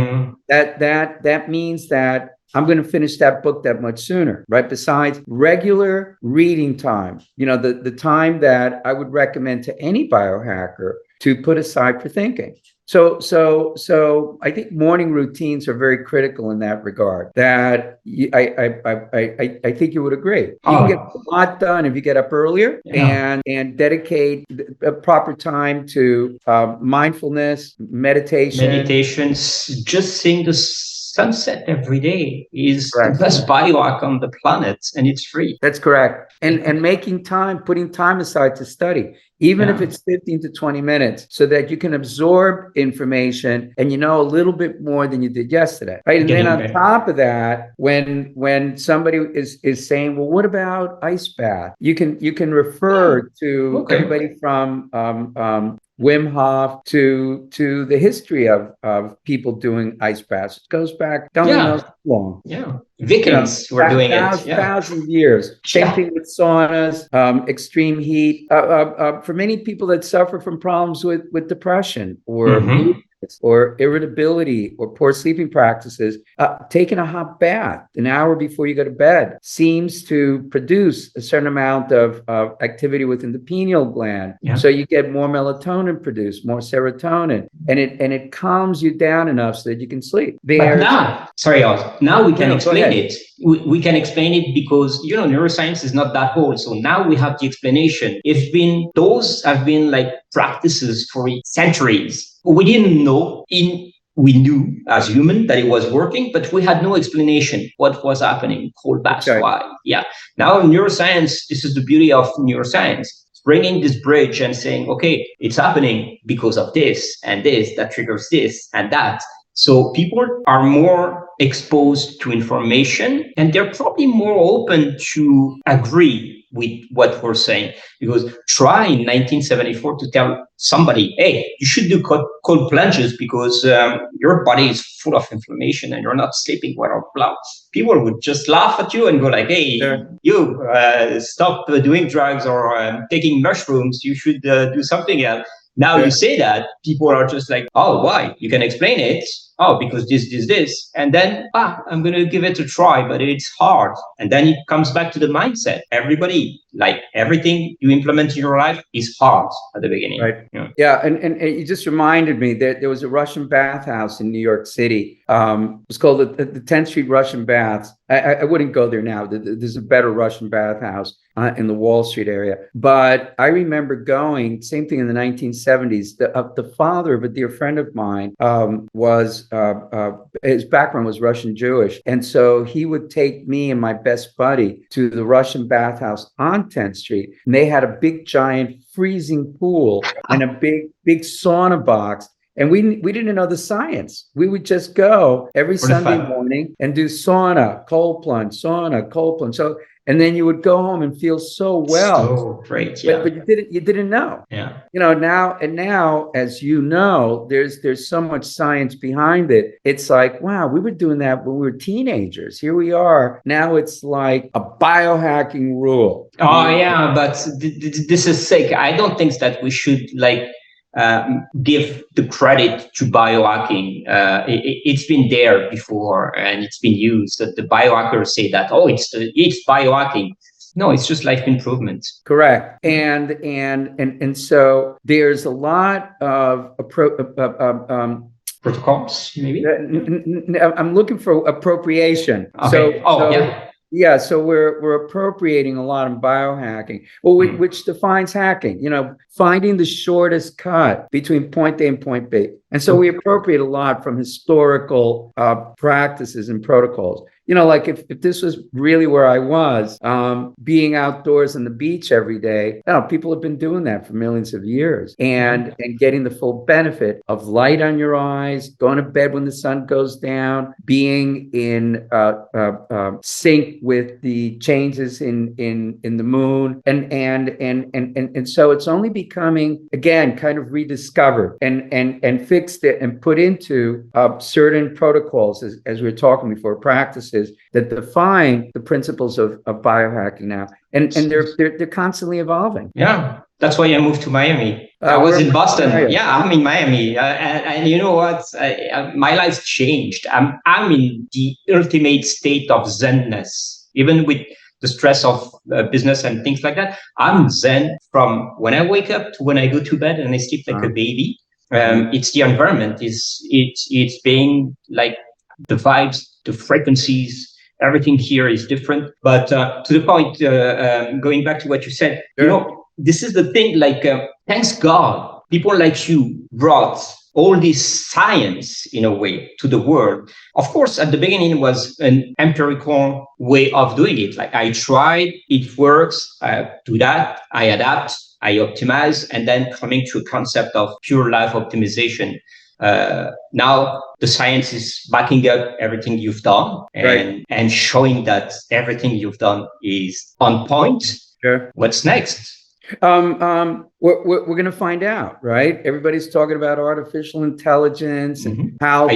that means that I'm going to finish that book that much sooner, right? Besides regular reading time, the time that I would recommend to any biohacker to put aside for thinking. So I think morning routines are very critical in that regard. That I think you would agree. You can get a lot done if you get up earlier and dedicate a proper time to mindfulness, meditations. Just seeing the sunset every day is the best biohack on the planet, and it's free. That's correct. And making time, putting time aside to study, even if it's 15 to 20 minutes, so that you can absorb information and a little bit more than you did yesterday, right? And then on top of that, when somebody is saying, well, what about ice bath? You can refer to everybody from Wim Hof to the history of people doing ice baths. It goes back, don't know how long. Yeah. Vikings were doing it. 1,000 years. Same thing with saunas, extreme heat. For many people that suffer from problems with depression or habits or irritability or poor sleeping practices, taking a hot bath an hour before you go to bed seems to produce a certain amount of activity within the pineal gland. Yeah. So you get more melatonin produced, more serotonin, and it calms you down enough so that you can sleep. But now, sorry, Oz, now we can explain it. We can explain it because, neuroscience is not that old. So now we have the explanation. Those have been like practices for centuries. We didn't know we knew as human that it was working, but we had no explanation what was happening. Cold baths, why? Yeah. Now neuroscience, this is the beauty of neuroscience. Bringing this bridge and saying, okay, it's happening because of this and this, that triggers this and that. So people are more exposed to information and they're probably more open to agree with what we're saying. Because try in 1974 to tell somebody, hey, you should do cold plunges because your body is full of inflammation and you're not sleeping well. Blah. People would just laugh at you and go like, hey, you stop doing drugs or taking mushrooms. You should do something else. Now you say that, people are just like, oh, why? You can explain it. Oh, because this. And then, I'm going to give it a try, but it's hard. And then it comes back to the mindset. Everybody, like everything you implement in your life is hard at the beginning. Right. Yeah. And you just reminded me that there was a Russian bathhouse in New York City. It was called the 10th Street Russian Baths. I wouldn't go there now. There's a better Russian bathhouse in the Wall Street area. But I remember going, same thing in the 1970s. The father of a dear friend of mine his background was Russian Jewish. And so he would take me and my best buddy to the Russian bathhouse on 10th Street. And they had a big, giant freezing pool and a big sauna box. And we didn't know the science. We would just go every Sunday morning and do sauna, cold plunge. So, and then you would go home and feel so well. So great, yeah. But you didn't know. Yeah. Now, as you know, there's so much science behind it. It's like, wow, we were doing that when we were teenagers. Here we are. Now it's like a biohacking rule. Oh yeah, but this is sick. I don't think that we should give the credit to biohacking. It's been there before and it's been used. The biohackers say that, it's biohacking. No, it's just life improvement. Correct. And so there's a lot of protocols, maybe. I'm looking for appropriation. Okay. Yeah, so we're appropriating a lot in biohacking, which defines hacking, finding the shortest cut between point A and point B. And so we appropriate a lot from historical practices and protocols. Like if this was really where I was, being outdoors on the beach every day, people have been doing that for millions of years and getting the full benefit of light on your eyes, going to bed when the sun goes down, being in sync with the changes in the moon. And so it's only becoming, again, kind of rediscovered and fixed it and put into certain protocols, as we were talking before, practices that define the principles of biohacking now, and they're constantly evolving. Yeah, that's why I moved to Miami. I was in Boston. Yeah, I'm in Miami, and you know what? My life changed. I'm in the ultimate state of zenness, even with the stress of business and things like that. I'm zen from when I wake up to when I go to bed, and I sleep like a baby. It's the environment. It's being like the vibes, the frequencies, everything here is different. But to the point, going back to what you said, this is the thing, thanks God, people like you brought all this science in a way to the world. Of course, at the beginning, it was an empirical way of doing it. Like I tried, it works, I do that, I adapt, I optimize, and then coming to a concept of pure life optimization. Now the science is backing up everything you've done and showing that everything you've done is on point. Sure. What's next? we're going to find out, right? Everybody's talking about artificial intelligence and how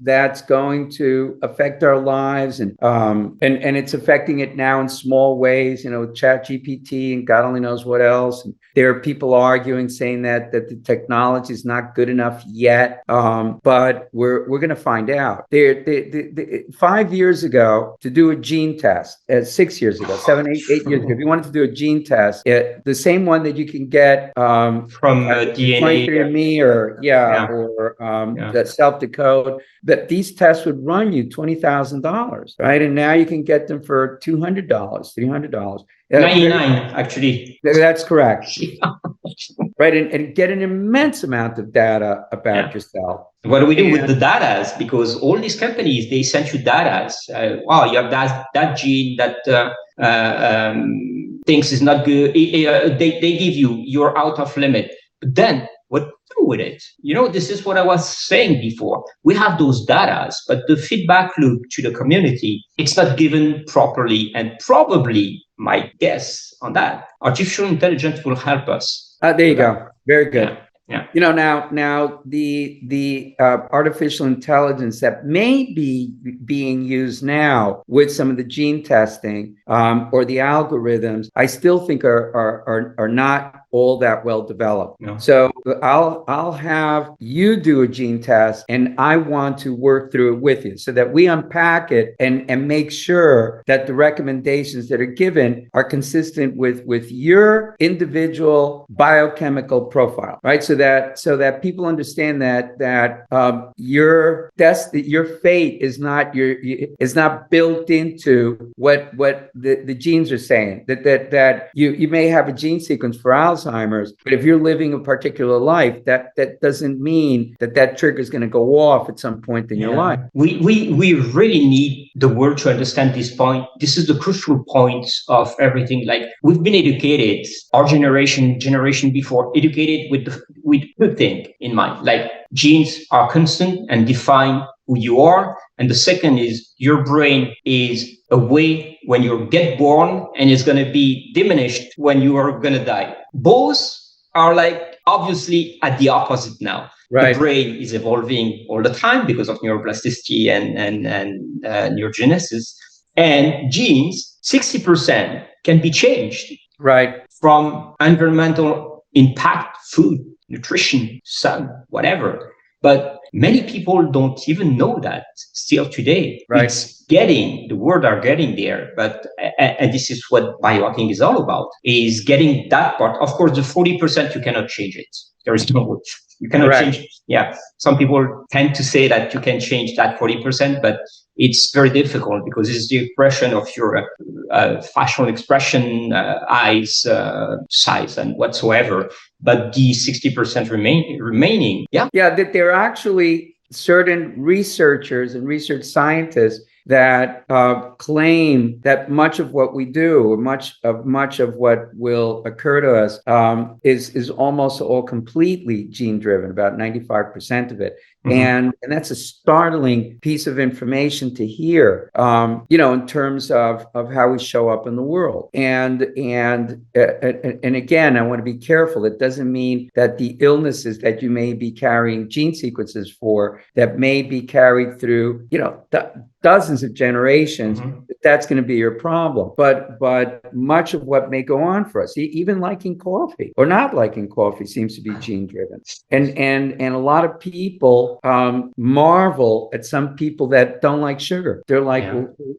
that's going to affect our lives, and it's affecting it now in small ways, Chat GPT and God only knows what else. And there are people arguing, saying that the technology is not good enough yet, but we're going to find out. 5 years ago, to do a gene test, 6 years ago, 8 years ago, if you wanted to do a gene test, the same one that you can get from DNA, 23andMe or that self-decode, that these tests would run you $20,000, right? And now you can get them for $200, $300. 99, actually. That's correct. Right, and get an immense amount of data about yourself. What do we do with the data? Because all these companies, they send you data. You have that gene that thinks is not good. They give you're out of limit. But then what do you do with it? This is what I was saying before. We have those data, but the feedback loop to the community, it's not given properly. And probably, my guess on that, artificial intelligence will help us. There you go. Very good. Yeah. Now the artificial intelligence that may be being used now with some of the gene testing or the algorithms, I still think are not all that well developed. No. So I'll have you do a gene test, and I want to work through it with you so that we unpack it and make sure that the recommendations that are given are consistent with your individual biochemical profile, right? So that people understand that your fate is not built into what the genes are saying. That you may have a gene sequence for Alzheimer's, but if you're living a particular life, that doesn't mean that trigger is going to go off at some point in your life. We really need the world to understand this point. This is the crucial point of everything. Like, we've been educated, our generation before, educated with good thing in mind. Like, genes are constant and define who you are. And the second is your brain is a way when you get born, and it's going to be diminished when you are going to die. Both are like obviously at the opposite now. Right. The brain is evolving all the time because of neuroplasticity and neurogenesis. And genes, 60% can be changed. Right. From environmental impact, food, nutrition, sun, whatever. But many people don't even know that still today. Right. The word are getting there, but and this is what biohacking is all about, is getting that part. Of course, the 40% you cannot change it. There is no, you cannot change it. Yeah. Some people tend to say that you can change that 40%, but it's very difficult because it's the expression of your facial expression, eyes, size, and whatsoever. But the 60% remaining. Yeah, that there are actually certain researchers and research scientists that claim that much of what we do, or much of what will occur to us, is almost all completely gene driven, about 95% of it. And that's a startling piece of information to hear, in terms of how we show up in the world. And again, I want to be careful. It doesn't mean that the illnesses that you may be carrying gene sequences for, that may be carried through, dozens of generations, that's going to be your problem. But much of what may go on for us, even liking coffee or not liking coffee, seems to be gene driven. And a lot of people marvel at some people that don't like sugar. They're like,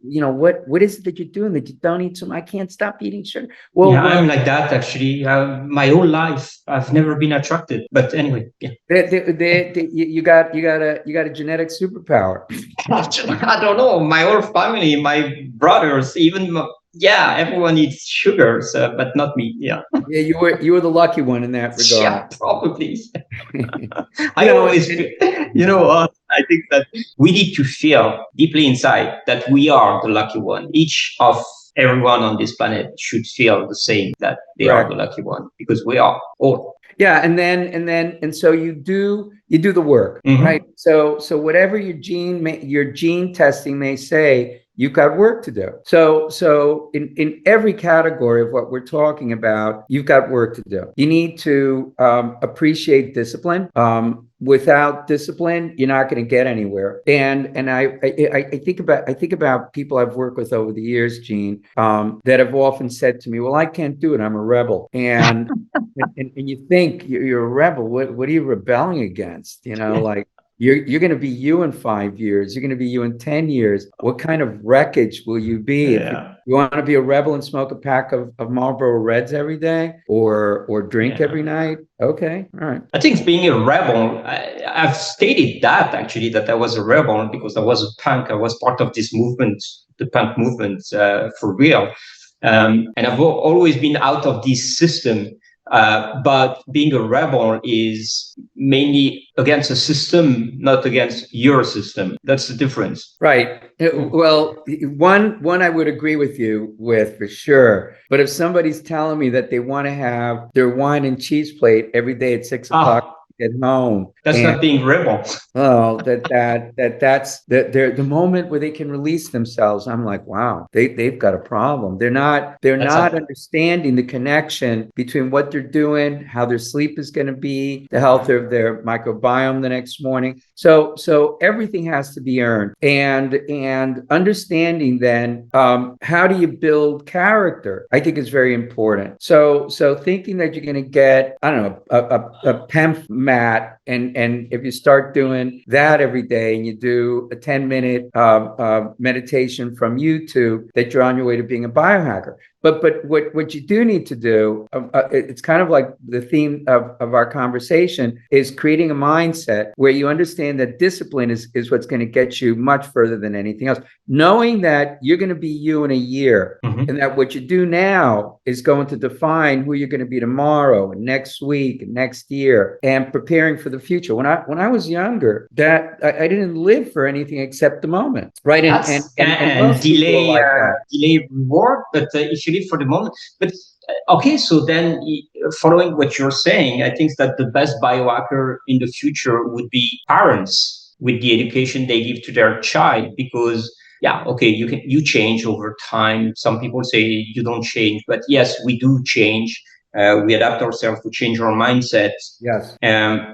what is it that you're doing that you don't eat some? I can't stop eating sugar. Well, I'm like that actually. My whole life, I've never been attracted. But anyway, you got a genetic superpower. I don't know. My whole family, my brothers, even everyone eats sugars, but not me. Yeah, you were the lucky one in that regard. Yeah, probably. I always, I think that we need to feel deeply inside that we are the lucky one. Everyone on this planet should feel the same, that they are the lucky one, because we are all. Yeah, and so you do the work, right? So whatever your gene testing may say, you've got work to do. So in every category of what we're talking about, you've got work to do. You need to appreciate discipline. Without discipline, you're not going to get anywhere. And I think about people I've worked with over the years, Jean, that have often said to me, "Well, I can't do it. I'm a rebel." And and you think you're a rebel. What are you rebelling against? Like you're going to be you in 5 years. You're going to be you in 10 years. What kind of wreckage will you be if you want to be a rebel and smoke a pack of Marlboro Reds every day or drink every night? Okay, all right. I think being a rebel, I've stated that actually, that I was a rebel because I was a punk. I was part of this movement, the punk movement, for real. And I've always been out of this system. But being a rebel is mainly against a system, not against your system. That's the difference. Right. Well, one I would agree with you with for sure. But if somebody's telling me that they want to have their wine and cheese plate every day at 6 o'clock at home, that's not being rebel. Oh, that's the moment where they can release themselves. I'm like, wow, they've got a problem. They're not understanding the connection between what they're doing, how their sleep is going to be, the health of their microbiome the next morning. So everything has to be earned, and understanding then how do you build character, I think is very important. So thinking that you're going to get, I don't know, a PEMF mat, and if you start doing that every day and you do a 10-minute meditation from YouTube, that you're on your way to being a biohacker. But what you do need to do, it's kind of like the theme of our conversation, is creating a mindset where you understand that discipline is what's going to get you much further than anything else. Knowing that you're going to be you in a year, and that what you do now is going to define who you're going to be tomorrow and next week and next year, and preparing for the future. When I was younger, that I didn't live for anything except the moment, right? And delay reward, but if you live for the moment. But okay, so then following what you're saying, I think that the best biohacker in the future would be parents with the education they give to their child, because you change over time. Some people say you don't change, but yes, we do change. We adapt ourselves to change our mindset. Yes.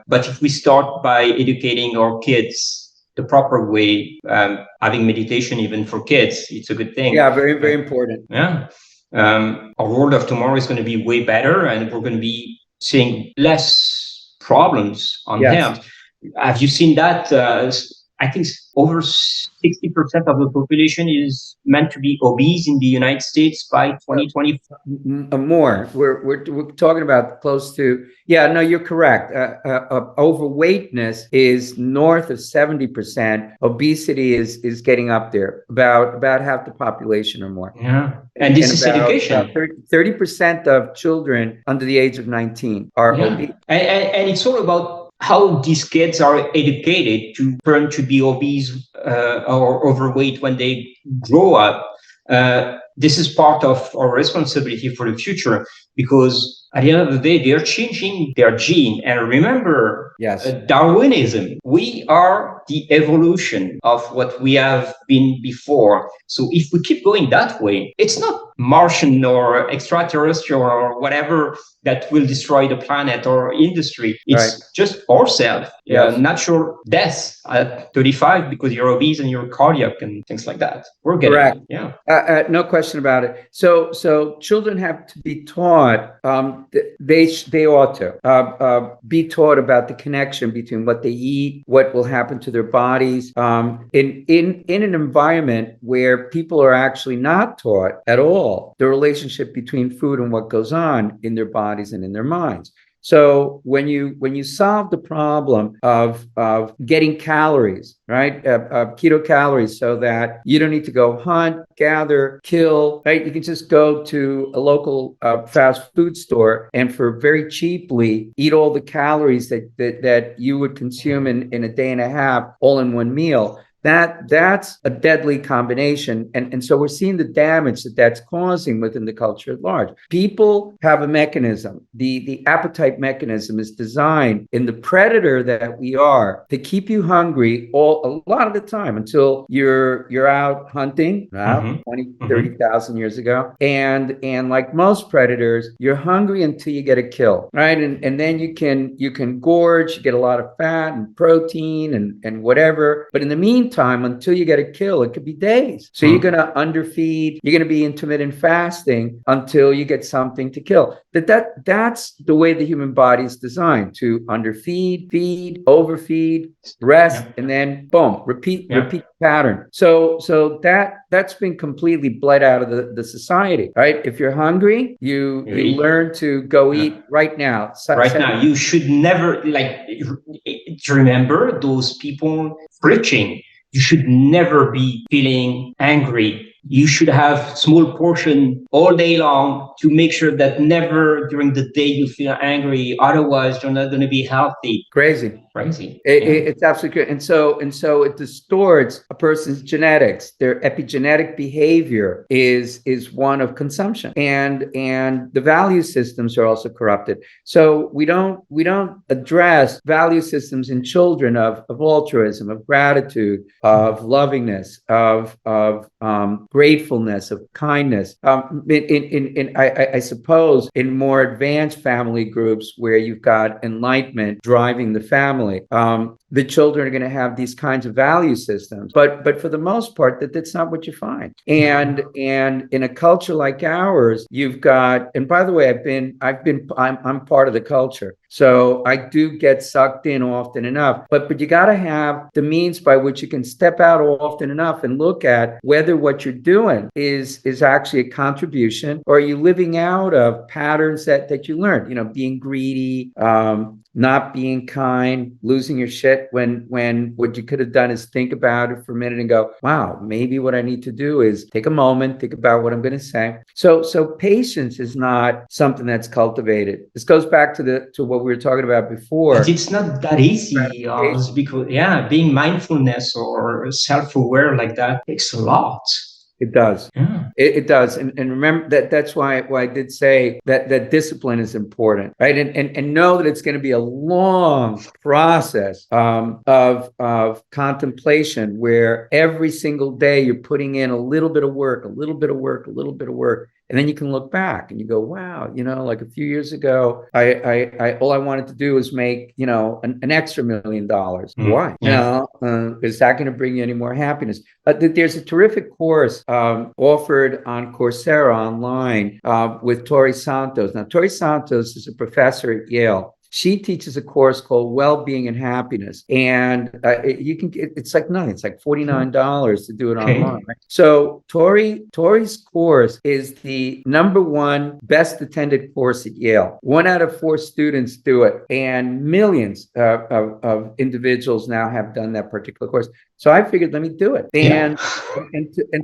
But if we start by educating our kids the proper way, having meditation even for kids, it's a good thing. Yeah, very, very important. Yeah. Our world of tomorrow is going to be way better, and we're going to be seeing less problems on health. Have you seen that? I think over 60% of the population is meant to be obese in the United States by 2020. More. We're talking about close to. Yeah, no, you're correct. Overweightness is north of 70%. Obesity is getting up there, about half the population or more. Yeah, and this is education. 30% of children under the age of 19 are obese, and it's all about how these kids are educated to turn to be obese or overweight when they grow up. This is part of our responsibility for the future, because at the end of the day, they're changing their gene. And remember, Darwinism, we are the evolution of what we have been before. So if we keep going that way, it's not Martian or extraterrestrial or whatever that will destroy the planet or industry. It's just ourselves. Natural death at 35 because you're obese and you're cardiac and things like that. We're getting no question about it. So children have to be taught. They ought to be taught about the connection between what they eat, what will happen to their bodies, in an environment where people are actually not taught at all the relationship between food and what goes on in their bodies and in their minds. So when you solve the problem of getting calories, right, kilocalories, so that you don't need to go hunt, gather, kill, right? You can just go to a local fast food store and for very cheaply eat all the calories that you would consume in a day and a half, all in one meal. that's a deadly combination. And so we're seeing the damage that that's causing within the culture at large. People have a mechanism. The appetite mechanism is designed in the predator that we are to keep you hungry a lot of the time until you're out hunting, 20, 30,000 years ago. And like most predators, you're hungry until you get a kill, right? And then you can gorge, you get a lot of fat and protein and whatever. But in the meantime, until you get a kill, it could be days. So you're going to underfeed, you're going to be intermittent fasting until you get something to kill. That's the way the human body is designed, to underfeed, feed, overfeed, rest, and then boom, repeat the pattern. So that's been completely bled out of the society, right? If you're hungry, you learn to go eat right now. Now, you should never, like, remember those people preaching. You should never be feeling angry. You should have small portion all day long to make sure that never during the day you feel angry. Otherwise, you're not going to be healthy. Crazy. It's absolutely crazy. And so it distorts a person's genetics. Their epigenetic behavior is one of consumption, and the value systems are also corrupted. So we don't address value systems in children of altruism, of gratitude, of lovingness, of gratefulness, of kindness. I suppose in more advanced family groups where you've got enlightenment driving the family, the children are going to have these kinds of value systems. But for the most part, that's not what you find. And in a culture like ours, you've got, and by the way, I'm part of the culture. So I do get sucked in often enough, but you got to have the means by which you can step out often enough and look at whether what you're doing is actually a contribution, or are you living out of patterns that you learned, being greedy, not being kind, losing your shit when what you could have done is think about it for a minute and go, wow, maybe what I need to do is take a moment, think about what I'm going to say. So patience is not something that's cultivated. This goes back to what we were talking about before. But it's not that easy, because being mindfulness or self-aware like that takes a lot. It does. Yeah. It does. And remember that's why I did say that discipline is important, right? And know that it's going to be a long process of contemplation, where every single day you're putting in a little bit of work, a little bit of work, a little bit of work. And then you can look back and you go, wow, like a few years ago, I all I wanted to do was make, an extra $1 million. Why? Yeah. Is that going to bring you any more happiness? There's a terrific course offered on Coursera online with Tori Santos. Now, Tori Santos is a professor at Yale. She teaches a course called Well-Being and Happiness, and it's like nothing. It's like $49 to do it online. Right? So Tori's course is the #1 best attended course at Yale. 1 out of 4 students do it, and millions of individuals now have done that particular course. So I figured, let me do it. And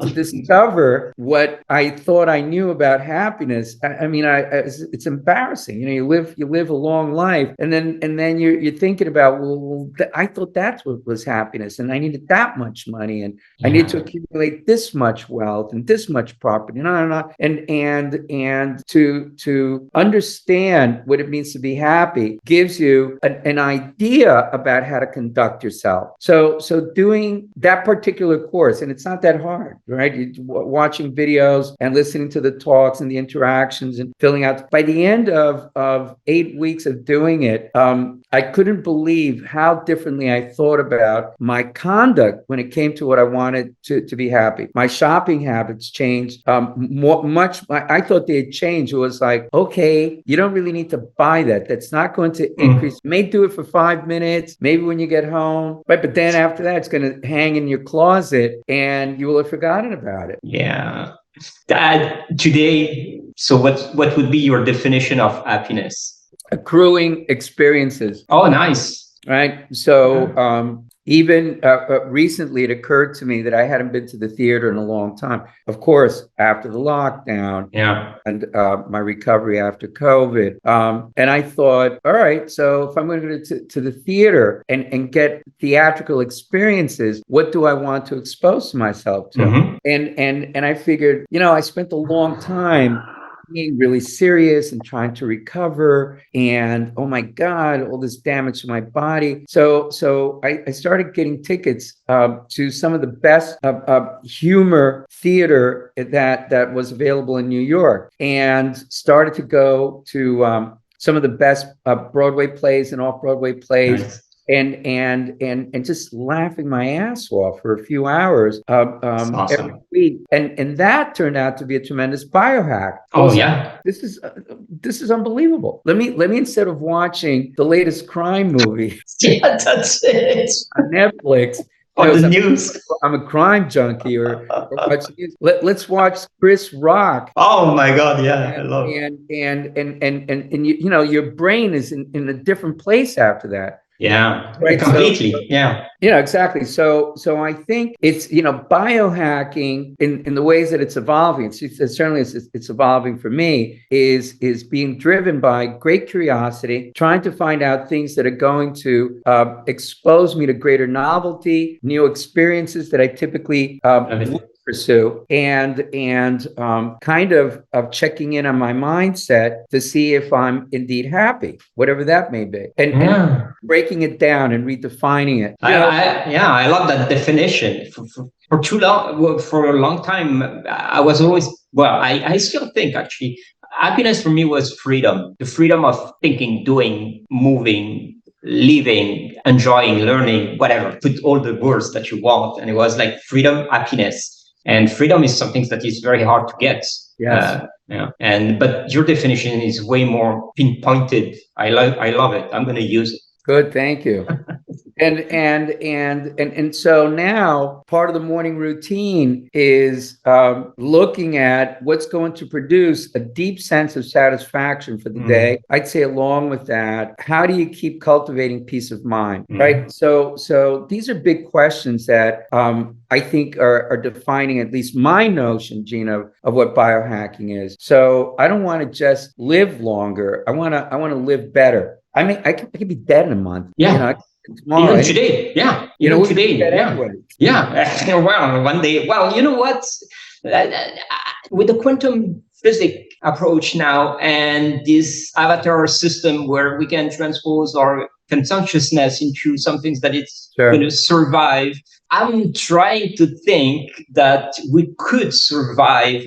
to discover what I thought I knew about happiness. It's embarrassing. You live a long life, and then you're thinking about, well, I thought that's what was happiness, and I needed that much money, and I need to accumulate this much wealth and this much property, and to understand what it means to be happy gives you an idea about how to conduct yourself. So doing that particular course, and it's not that hard, right? Watching videos and listening to the talks and the interactions and filling out. By the end of 8 weeks of doing it, I couldn't believe how differently I thought about my conduct when it came to what I wanted to be happy. My shopping habits changed much. I thought they had changed. It was like, okay, you don't really need to buy that. That's not going to increase. You may do it for 5 minutes, maybe when you get home, right? But then after that, it's going to hang in your closet and you will have forgotten about it. Yeah. Today, so what would be your definition of happiness? Accruing experiences. Oh, nice. Right. So, even recently, it occurred to me that I hadn't been to the theater in a long time. Of course, after the lockdown and my recovery after COVID. And I thought, all right, so if I'm going to go to the theater and get theatrical experiences, what do I want to expose myself to? And I figured, I spent a long time being really serious and trying to recover, and oh my God, all this damage to my body. So I started getting tickets to some of the best humor theater that was available in New York, and started to go to some of the best Broadway plays and off-Broadway plays. Nice. And just laughing my ass off for a few hours Awesome. every week, and that turned out to be a tremendous biohack. This is unbelievable. Let me instead of watching the latest crime movie, that's it, on Netflix. On the news. I'm a crime junkie, or watch news. Let's watch Chris Rock. Oh my God, yeah, I love it. And your brain is in a different place after that. Yeah, right. Completely. Exactly. So I think it's, biohacking in the ways that it's evolving. It's certainly it's evolving for me is being driven by great curiosity, trying to find out things that are going to expose me to greater novelty, new experiences that I typically wouldn't pursue, and kind of checking in on my mindset to see if I'm indeed happy, whatever that may be, and breaking it down and redefining it. I love that definition. For too long, for a long time, I was always, I still think actually, happiness for me was freedom, the freedom of thinking, doing, moving, living, enjoying, learning, whatever. Put all the words that you want, and it was like freedom, happiness. And freedom is something that is very hard to get. Yes. But your definition is way more pinpointed. I love it. I'm going to use it. Good, thank you. And so now part of the morning routine is looking at what's going to produce a deep sense of satisfaction for the day. I'd say along with that, how do you keep cultivating peace of mind, right? So these are big questions that I think are defining at least my notion, Gina, of what biohacking is. So I don't want to just live longer. I want to live better. I mean, I could be dead in a month. Tomorrow, even today, even today, anyway. Well, one day. Well, you know what? With the quantum physics approach now, and this avatar system where we can transpose our consciousness into something that it's going to survive, I'm trying to think that we could survive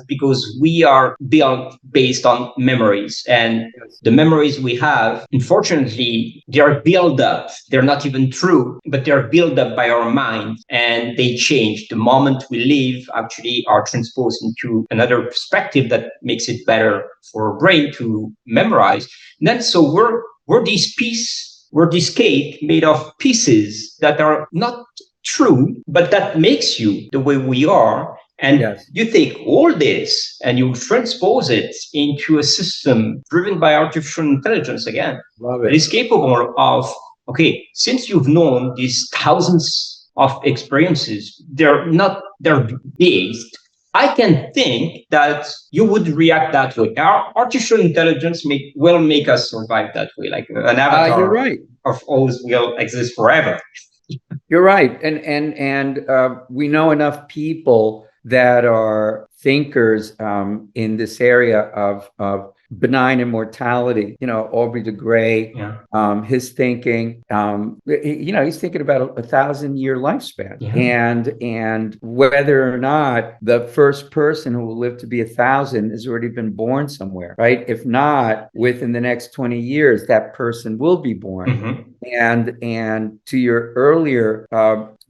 because we are built based on memories, and the memories we have, unfortunately, they are built up. They're not even true, but they're built up by our mind, and they change. The moment we leave, actually are transposed into another perspective that makes it better for our brain to memorize. And then, so we're this cake made of pieces that are not true, but that makes you the way we are. And you take all this and you transpose it into a system driven by artificial intelligence again. That is capable of, since you've known these thousands of experiences, they're based. I can think that you would react that way. Our artificial intelligence will make us survive that way, like an avatar. You're right. Of always will exist forever. You're right, and we know enough people that are thinkers in this area of benign immortality. Aubrey de Grey, his thinking. He's thinking about a 1,000-year lifespan, and whether or not the first person who will live to be 1,000 has already been born somewhere, right? If not, within the next 20 years, that person will be born. And to your earlier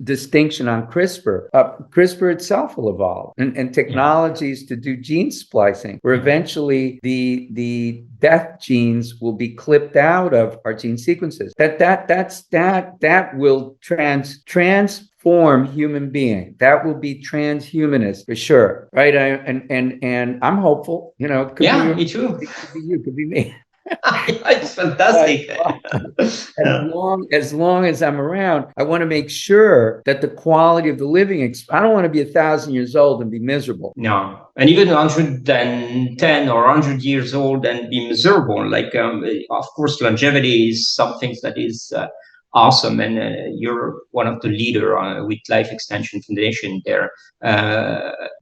distinction on CRISPR, CRISPR itself will evolve, and technologies to do gene splicing, where eventually the death genes will be clipped out of our gene sequences. That will transform human being. That will be transhumanist for sure, right? And I'm hopeful. It could be me too. It could be you, could be me. It's fantastic. As long as I'm around, I want to make sure that the quality of the living, I don't want to be 1,000 years old and be miserable. No, and even 110 or 100 years old and be miserable. Like, of course, longevity is something that is awesome, and you're one of the leader with Life Extension Foundation there.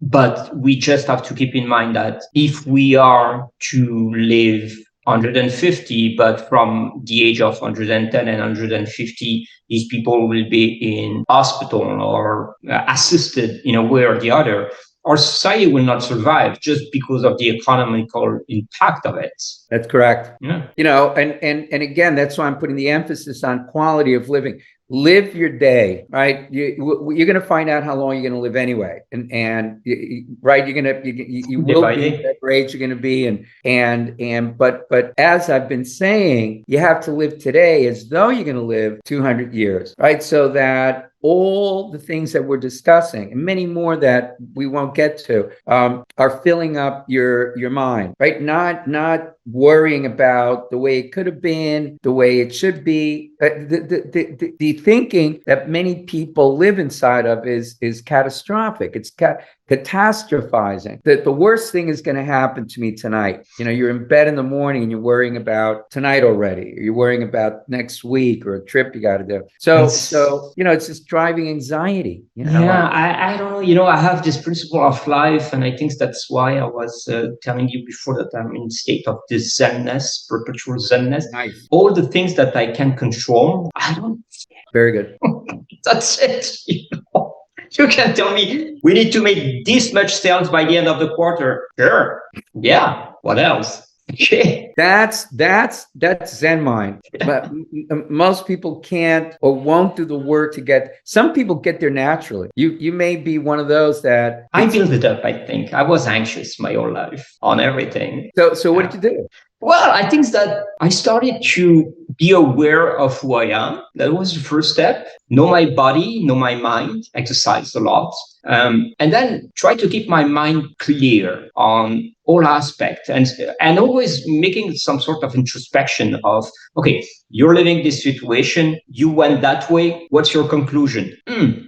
But we just have to keep in mind that if we are to live 150, but from the age of 110 and 150, these people will be in hospital or assisted in a way or the other. Our society will not survive just because of the economical impact of it. That's correct. Yeah. And again, that's why I'm putting the emphasis on quality of living. Live your day, right? You're going to find out how long you're going to live anyway, and right, you will be whatever age you're going to be, but as I've been saying, you have to live today as though you're going to live 200 years, right? So that all the things that we're discussing and many more that we won't get to are filling up your mind, right? Not worrying about the way it could have been, the way it should be. The thinking that many people live inside of is catastrophic. It's catastrophizing. That the worst thing is going to happen to me tonight. You're in bed in the morning and you're worrying about tonight already, or you're worrying about next week or a trip you got to do. So it's just driving anxiety. Yeah, I don't know. I have this principle of life, and I think that's why I was telling you before that I'm in state of this zenness, perpetual zenness. Nice. All the things that I can control, I don't. Very good. That's it. You can tell me we need to make this much sales by the end of the quarter. Sure. Yeah. What else? Okay. That's Zen mind. But most people can't or won't do the work to get. Some people get there naturally. You may be one of those that I built it up. I think I was anxious my whole life on everything. So what did you do? Well, I think that I started to be aware of who I am. That was the first step. Know my body, know my mind, exercise a lot. And then try to keep my mind clear on all aspects and always making some sort of introspection of, okay, you're living this situation. You went that way. What's your conclusion?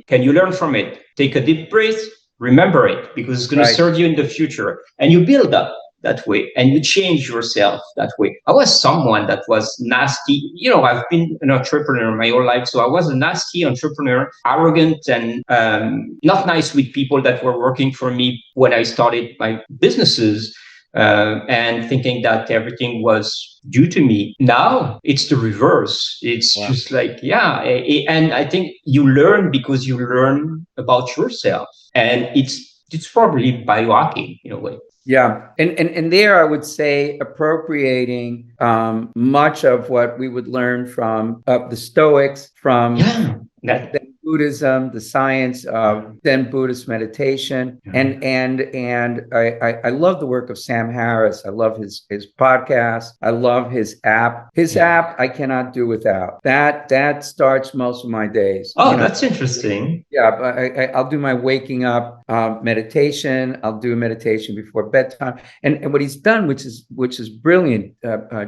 Can you learn from it? Take a deep breath. Remember it because it's going to serve you in the future. And you build up that way and you change yourself that way. I was someone that was nasty. I've been an entrepreneur my whole life. So I was a nasty entrepreneur, arrogant and not nice with people that were working for me when I started my businesses and thinking that everything was due to me. Now it's the reverse. It's just like, and I think you learn because you learn about yourself. And it's probably biohacking in a way. Yeah. And there I would say appropriating much of what we would learn from the Stoics, from Buddhism, the science of Zen Buddhist meditation. And I love the work of Sam Harris. I love his podcast. I love his app. His app I cannot do without. That starts most of my days. Oh, that's interesting. Yeah, but I'll do my waking up meditation. I'll do a meditation before bedtime. And what he's done, which is brilliant,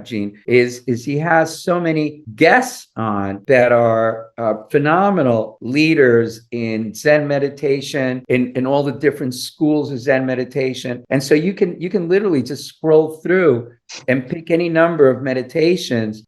Jean, is he has so many guests on that are phenomenal leaders in Zen meditation, in all the different schools of Zen meditation. And so you can literally just scroll through and pick any number of meditations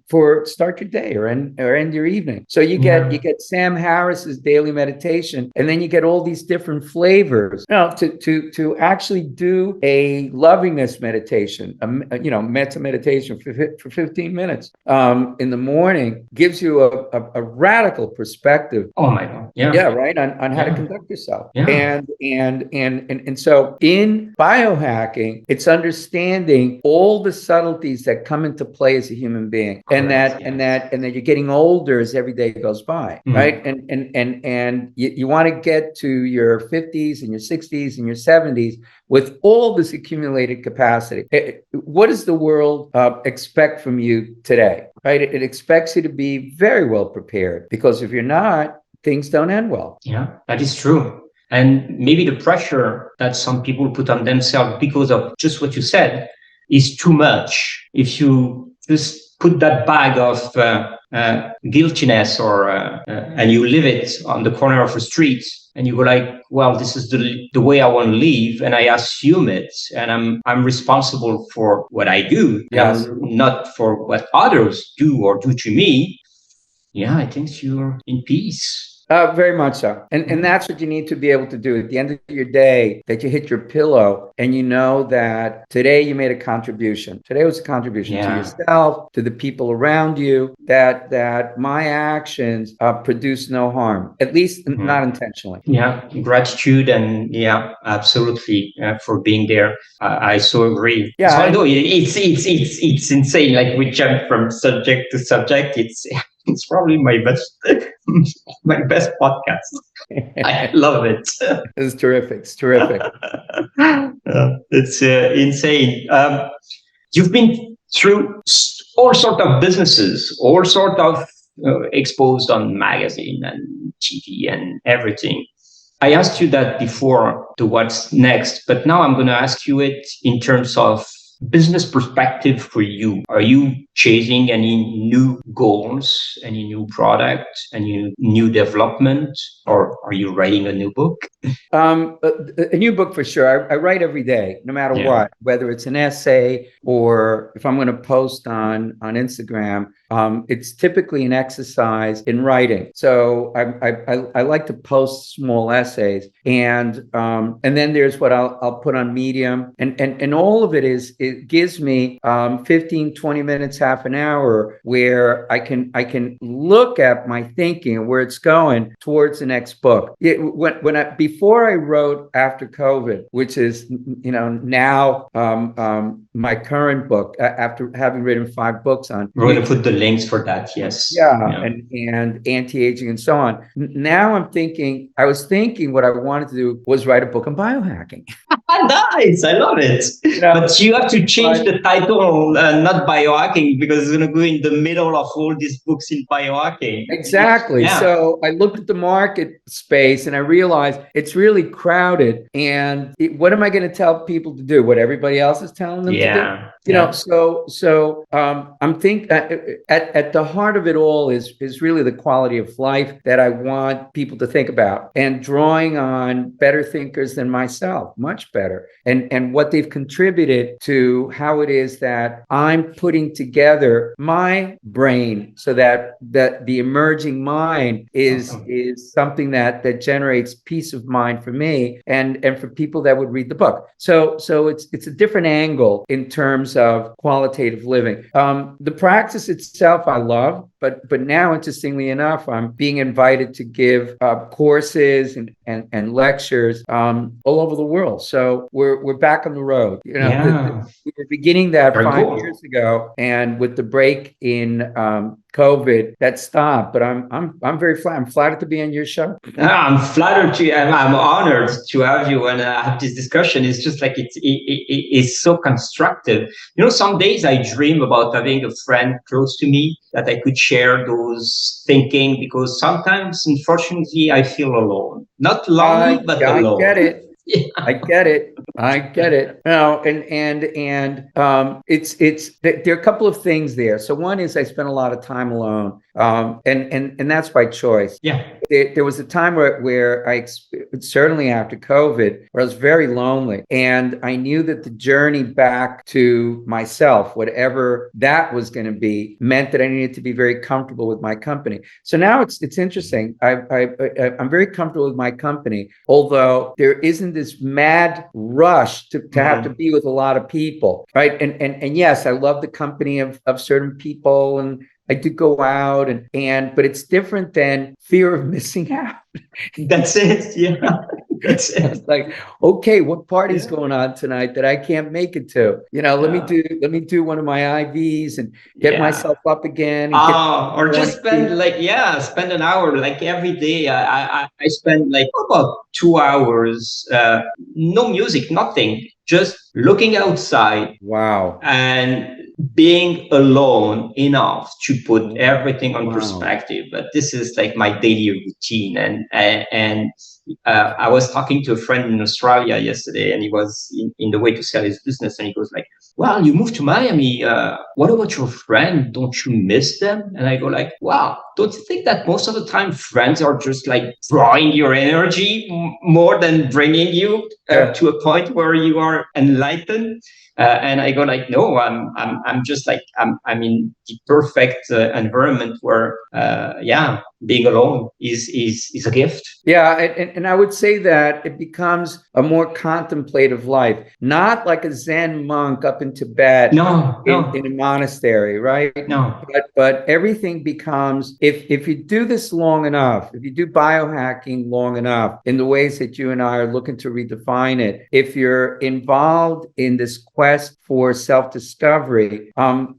for start your day or end your evening. So you get Sam Harris's daily meditation, and then you get all these different flavors. To actually do a lovingness meditation, metta meditation for 15 minutes in the morning gives you a radical perspective. Oh my God! Yeah, right on how to conduct yourself. Yeah. And so in biohacking, it's understanding all the subtleties that come into play as a human being, and that you're getting older as every day goes by, right? And you want to get to your 50s and your 60s and your 70s with all this accumulated capacity. What does the world expect from you today, right? It expects you to be very well prepared, because if you're not, things don't end well. Yeah, that is true. And maybe the pressure that some people put on themselves because of just what you said, is too much. If you just put that bag of guiltiness and you leave it on the corner of a street, and you go like, well, this is the way I want to live, and I assume it, and I'm responsible for what I do, Yes. and I'm not for what others do or do to me. Yeah, I think you're in peace. Very much so. And that's what you need to be able to do at the end of your day, that you hit your pillow and you know that today you made a contribution. Today was a contribution to yourself, to the people around you, that my actions produce no harm, at least not intentionally. Yeah, gratitude and absolutely for being there. I so agree. Yeah, so although it's insane. Like we jump from subject to subject. It's probably my best podcast. I love it. It's terrific. It's terrific. It's insane. You've been through all sort of businesses, all sort of exposed on magazine and TV and everything. I asked you that before to what's next, but now I'm going to ask you it in terms of business perspective for you. Are you chasing any new goals, any new product, any new development, or are you writing a new book? A new book for sure. I write every day, no matter what, whether it's an essay or if I'm going to post on Instagram. It's typically an exercise in writing. So I like to post small essays, and then there's what I'll put on Medium, and all of it gives me 15, 20 minutes, half an hour where I can look at my thinking and where it's going towards the next book. Before I wrote After COVID, which is now my current book, after having written 5 books on. We're going to put the links for that. Yes. Yeah. And anti-aging and so on. Now I was thinking what I wanted to do was write a book on biohacking. Nice. I love it. But you have to change the title, not biohacking, because it's going to go in the middle of all these books in biohacking. Exactly. Yeah. So I looked at the market space and I realized it's really crowded. And what am I going to tell people to do? What everybody else is telling them to do? So I'm thinking at the heart of it all is really the quality of life that I want people to think about, and drawing on better thinkers than myself, much better, and what they've contributed to how it is that I'm putting together my brain so that the emerging mind is something that generates peace of mind for me and for people that would read the book. So it's a different angle in terms of qualitative living. The practice itself I love, but now, interestingly enough, I'm being invited to give courses and lectures all over the world. So we're back on the road. We were beginning that 5 years ago, and with the break in COVID, that stopped. But I'm very flattered. I'm flattered to be on your show. I'm flattered to. I'm honored to have you and have this discussion. It's just like it's so constructive. Some days I dream about having a friend close to me that I could share those thinking, because sometimes, unfortunately, I feel alone. Not lonely, but alone. I get it. Yeah. I get it. No, and it's there are a couple of things there. So one is I spent a lot of time alone, and that's by choice. Yeah. There was a time where I, certainly after COVID, where I was very lonely, and I knew that the journey back to myself, whatever that was going to be, meant that I needed to be very comfortable with my company. So now it's interesting. I'm very comfortable with my company, although there isn't this mad rush to have to be with a lot of people, right? And yes, I love the company of certain people, and I do go out but it's different than fear of missing out. That's it. Yeah. That's it. It's like, okay, what party's going on tonight that I can't make it to? Let me do one of my IVs and get myself up again. Or just spend an hour like every day. I spend like about 2 hours, no music, nothing, just looking outside. Wow. And being alone enough to put everything on perspective. But this is like my daily routine, and I was talking to a friend in Australia yesterday, and he was in the way to sell his business, and he goes like, well, you moved to Miami. What about your friend? Don't you miss them? And I go like, wow, don't you think that most of the time friends are just like drawing your energy more than bringing you to a point where you are enlightened? And I go like, no, I'm just like, I'm in the perfect environment where, being alone is a gift. Yeah, and I would say that it becomes a more contemplative life, not like a Zen monk up in Tibet in a monastery, right? No. But everything becomes, if you do this long enough, if you do biohacking long enough in the ways that you and I are looking to redefine it, if you're involved in this quest for self-discovery,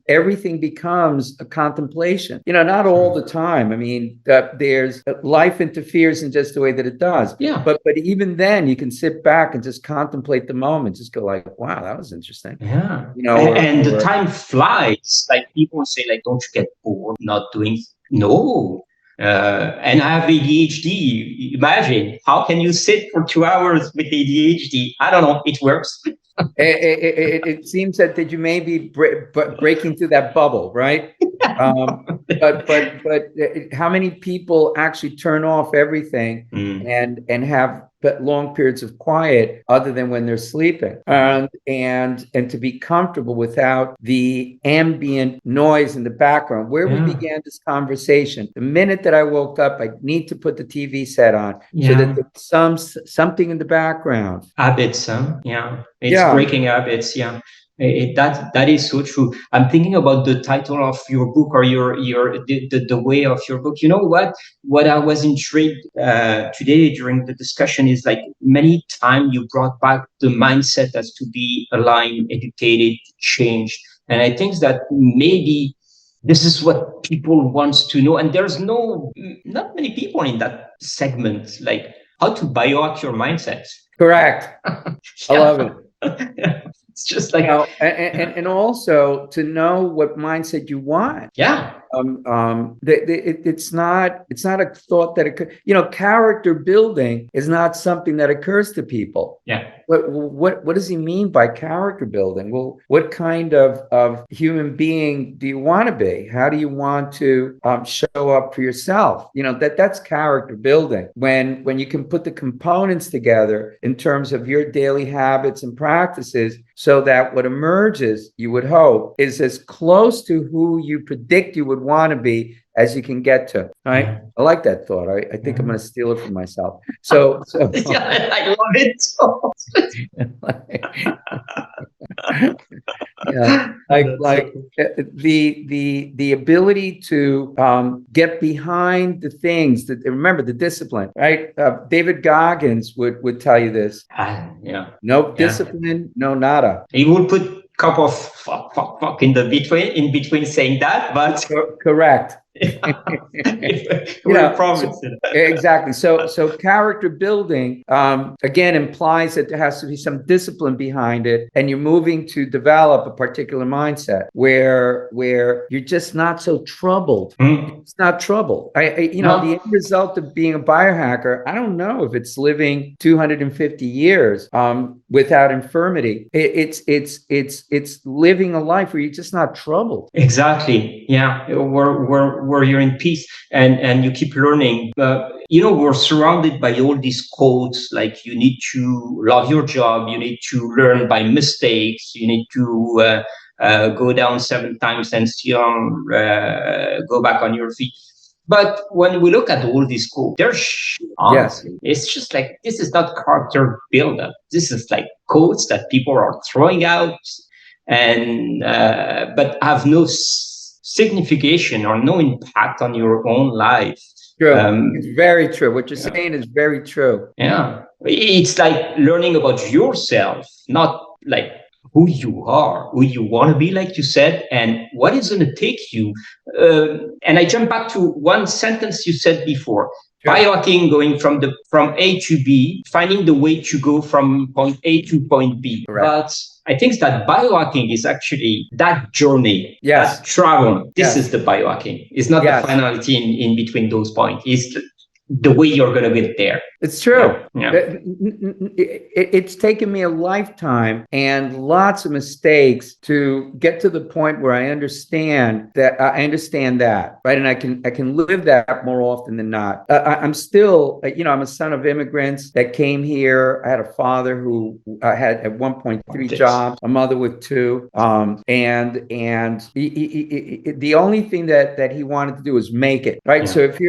everything becomes a contemplation. Not all the time. I mean, there's life interferes in just the way that it does. Yeah. But even then, you can sit back and just contemplate the moment. Just go like, wow, that was interesting. Yeah. And the time flies. Like people say, like, don't you get bored not doing? No. And I have ADHD. Imagine, how can you sit for 2 hours with ADHD? I don't know. It works. It seems that you may be breaking through that bubble, right? But how many people actually turn off everything and have long periods of quiet other than when they're sleeping, and to be comfortable without the ambient noise in the background? Where we began this conversation, the minute that I woke up, I need to put the TV set on so that there's something in the background. Habits, huh? Yeah. It's breaking habits. Yeah. That is so true. I'm thinking about the title of your book, or the way of your book. You know what I was intrigued today during the discussion is like many times you brought back the mindset as to be aligned, educated, changed. And I think that maybe this is what people wants to know. And there's not many people in that segment, like how to biohack your mindset. Correct. I love it. It's just like, and also to know what mindset you want. Yeah. It's not a thought that occurs. Character building is not something that occurs to people. Yeah. What does he mean by character building? Well, what kind of human being do you want to be? How do you want to show up for yourself? That's character building. When you can put the components together in terms of your daily habits and practices, so that what emerges, you would hope, is as close to who you predict you would want to be as you can get to. Right? Yeah. I like that thought. I think I'm going to steal it for myself. So yeah, I love it. Yeah, like the ability to get behind the things that, remember, the discipline, right? David Goggins would tell you this. No discipline, no nada. He would put cup of fuck in between saying that, but correct. Exactly. So character building again implies that there has to be some discipline behind it, and you're moving to develop a particular mindset where you're just not so troubled. It's not trouble. The end result of being a biohacker, I don't know if it's living 250 years without infirmity. It's living a life where you're just not troubled. Exactly. Yeah. Where you're in peace and you keep learning. We're surrounded by all these quotes, like you need to love your job, you need to learn by mistakes, you need to go down 7 times and still go back on your feet. But when we look at all these quotes, they're honestly, it's just like, this is not character buildup. This is like quotes that people are throwing out and but have no signification or no impact on your own life. True. It's very true. What you're saying is very true. Yeah. It's like learning about yourself, not like who you are, who you want to be, like you said, and what is going to take you. And I jump back to one sentence you said before. Sure. Biohacking, going from A to B, finding the way to go from point A to point B. Correct. But I think that biohacking is actually that journey, that travel. This is the biohacking. It's not the finality in between those points. It's the way you're going to get there. It's true. Yeah. It's taken me a lifetime and lots of mistakes to get to the point where I understand that, right? And I can live that more often than not. I'm still, I'm a son of immigrants that came here. I had a father who had at one point 3 jobs, a mother with 2, and the only thing that he wanted to do was make it, right? Yeah. So if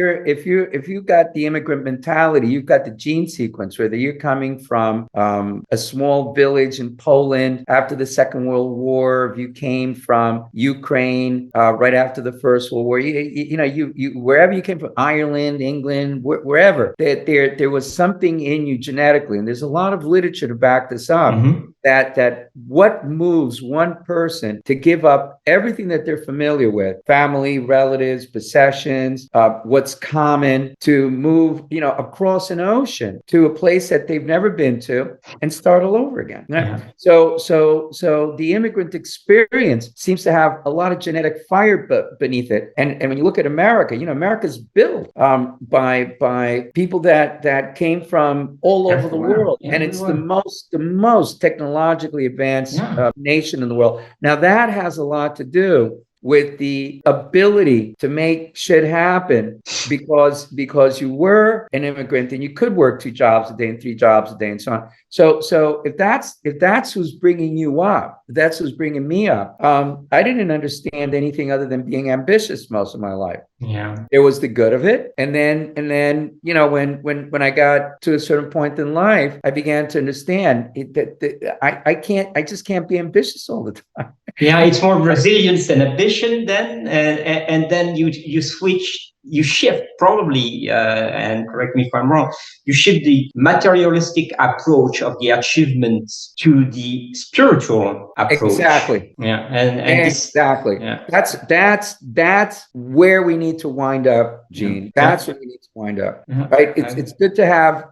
you got the immigrant mentality, you've got the gene sequence, whether you're coming from a small village in Poland after the Second World War, if you came from Ukraine right after the First World War, you wherever you came from, Ireland, England, wherever, there was something in you genetically, and there's a lot of literature to back this up. Mm-hmm. That what moves one person to give up everything that they're familiar with, family, relatives, possessions, what's common, to move, across an ocean to a place that they've never been to and start all over again. Right? Yeah. So the immigrant experience seems to have a lot of genetic fire beneath it. And when you look at America, America's built by people that came from all over the world. Yeah, and it's the most technologically advanced nation in the world. Now that has a lot to do with the ability to make shit happen because you were an immigrant and you could work 2 jobs a day and 3 jobs a day and so on. So if that's who's bringing you up, if that's who's bringing me up, I didn't understand anything other than being ambitious most of my life. Yeah, there was the good of it, and then when I got to a certain point in life, I began to understand that I just can't be ambitious all the time. Yeah, it's more resilience than ambition then, and then you shift probably, and correct me if I'm wrong, you shift the materialistic approach of the achievements to the spiritual approach. Exactly. Yeah, and exactly. That's where we need to wind up, Jean. Yeah. That's where we need to wind up. Yeah. Right? It's good to have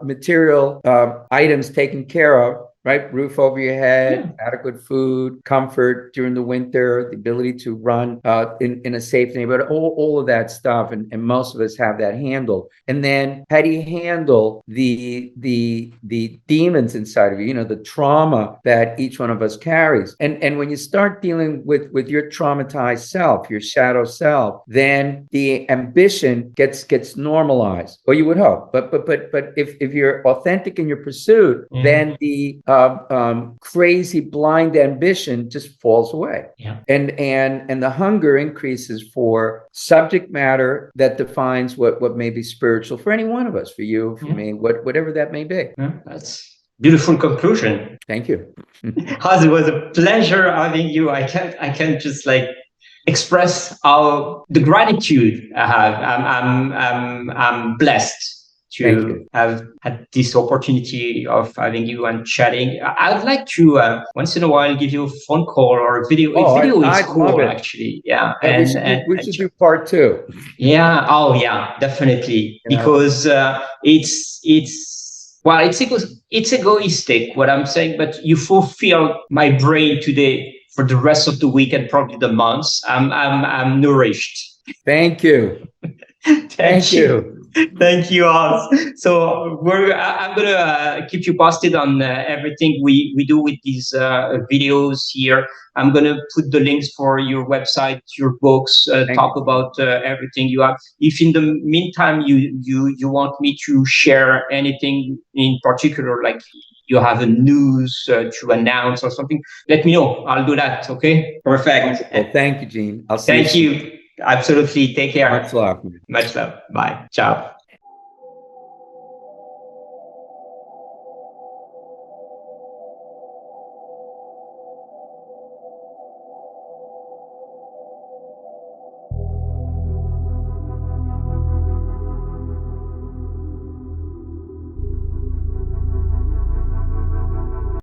material items taken care of. Right? Roof over your head, adequate food, comfort during the winter, the ability to run in a safe neighborhood, all of that stuff. And most of us have that handled. And then how do you handle the demons inside of you, the trauma that each one of us carries? And when you start dealing with your traumatized self, your shadow self, then the ambition gets normalized, or you would hope. But if you're authentic in your pursuit, then the crazy blind ambition just falls away. Yeah. And the hunger increases for subject matter that defines what may be spiritual for any one of us, for you, for me, whatever that may be. Yeah, that's beautiful conclusion. Thank you. Hans, it was a pleasure having you. I can't just express the gratitude I have. I'm blessed to have had this opportunity of having you and chatting. I'd like to once in a while give you a phone call or a video. Video is cool, actually. Yeah, and we should do part 2. Yeah. Oh, yeah. Definitely, because it's egoistic what I'm saying, but you fulfill my brain today for the rest of the week and probably the months. I'm nourished. Thank you. Thank you. Thank you, Hans. So I'm gonna keep you posted on everything we do with these videos here. I'm gonna put the links for your website, your books, talk about everything you have. If in the meantime you want me to share anything in particular, like you have a news to announce or something, let me know. I'll do that. Okay. Perfect. Well, thank you, Jean. Thank you. Absolutely. Take care. Much love. Much love. Bye. Ciao.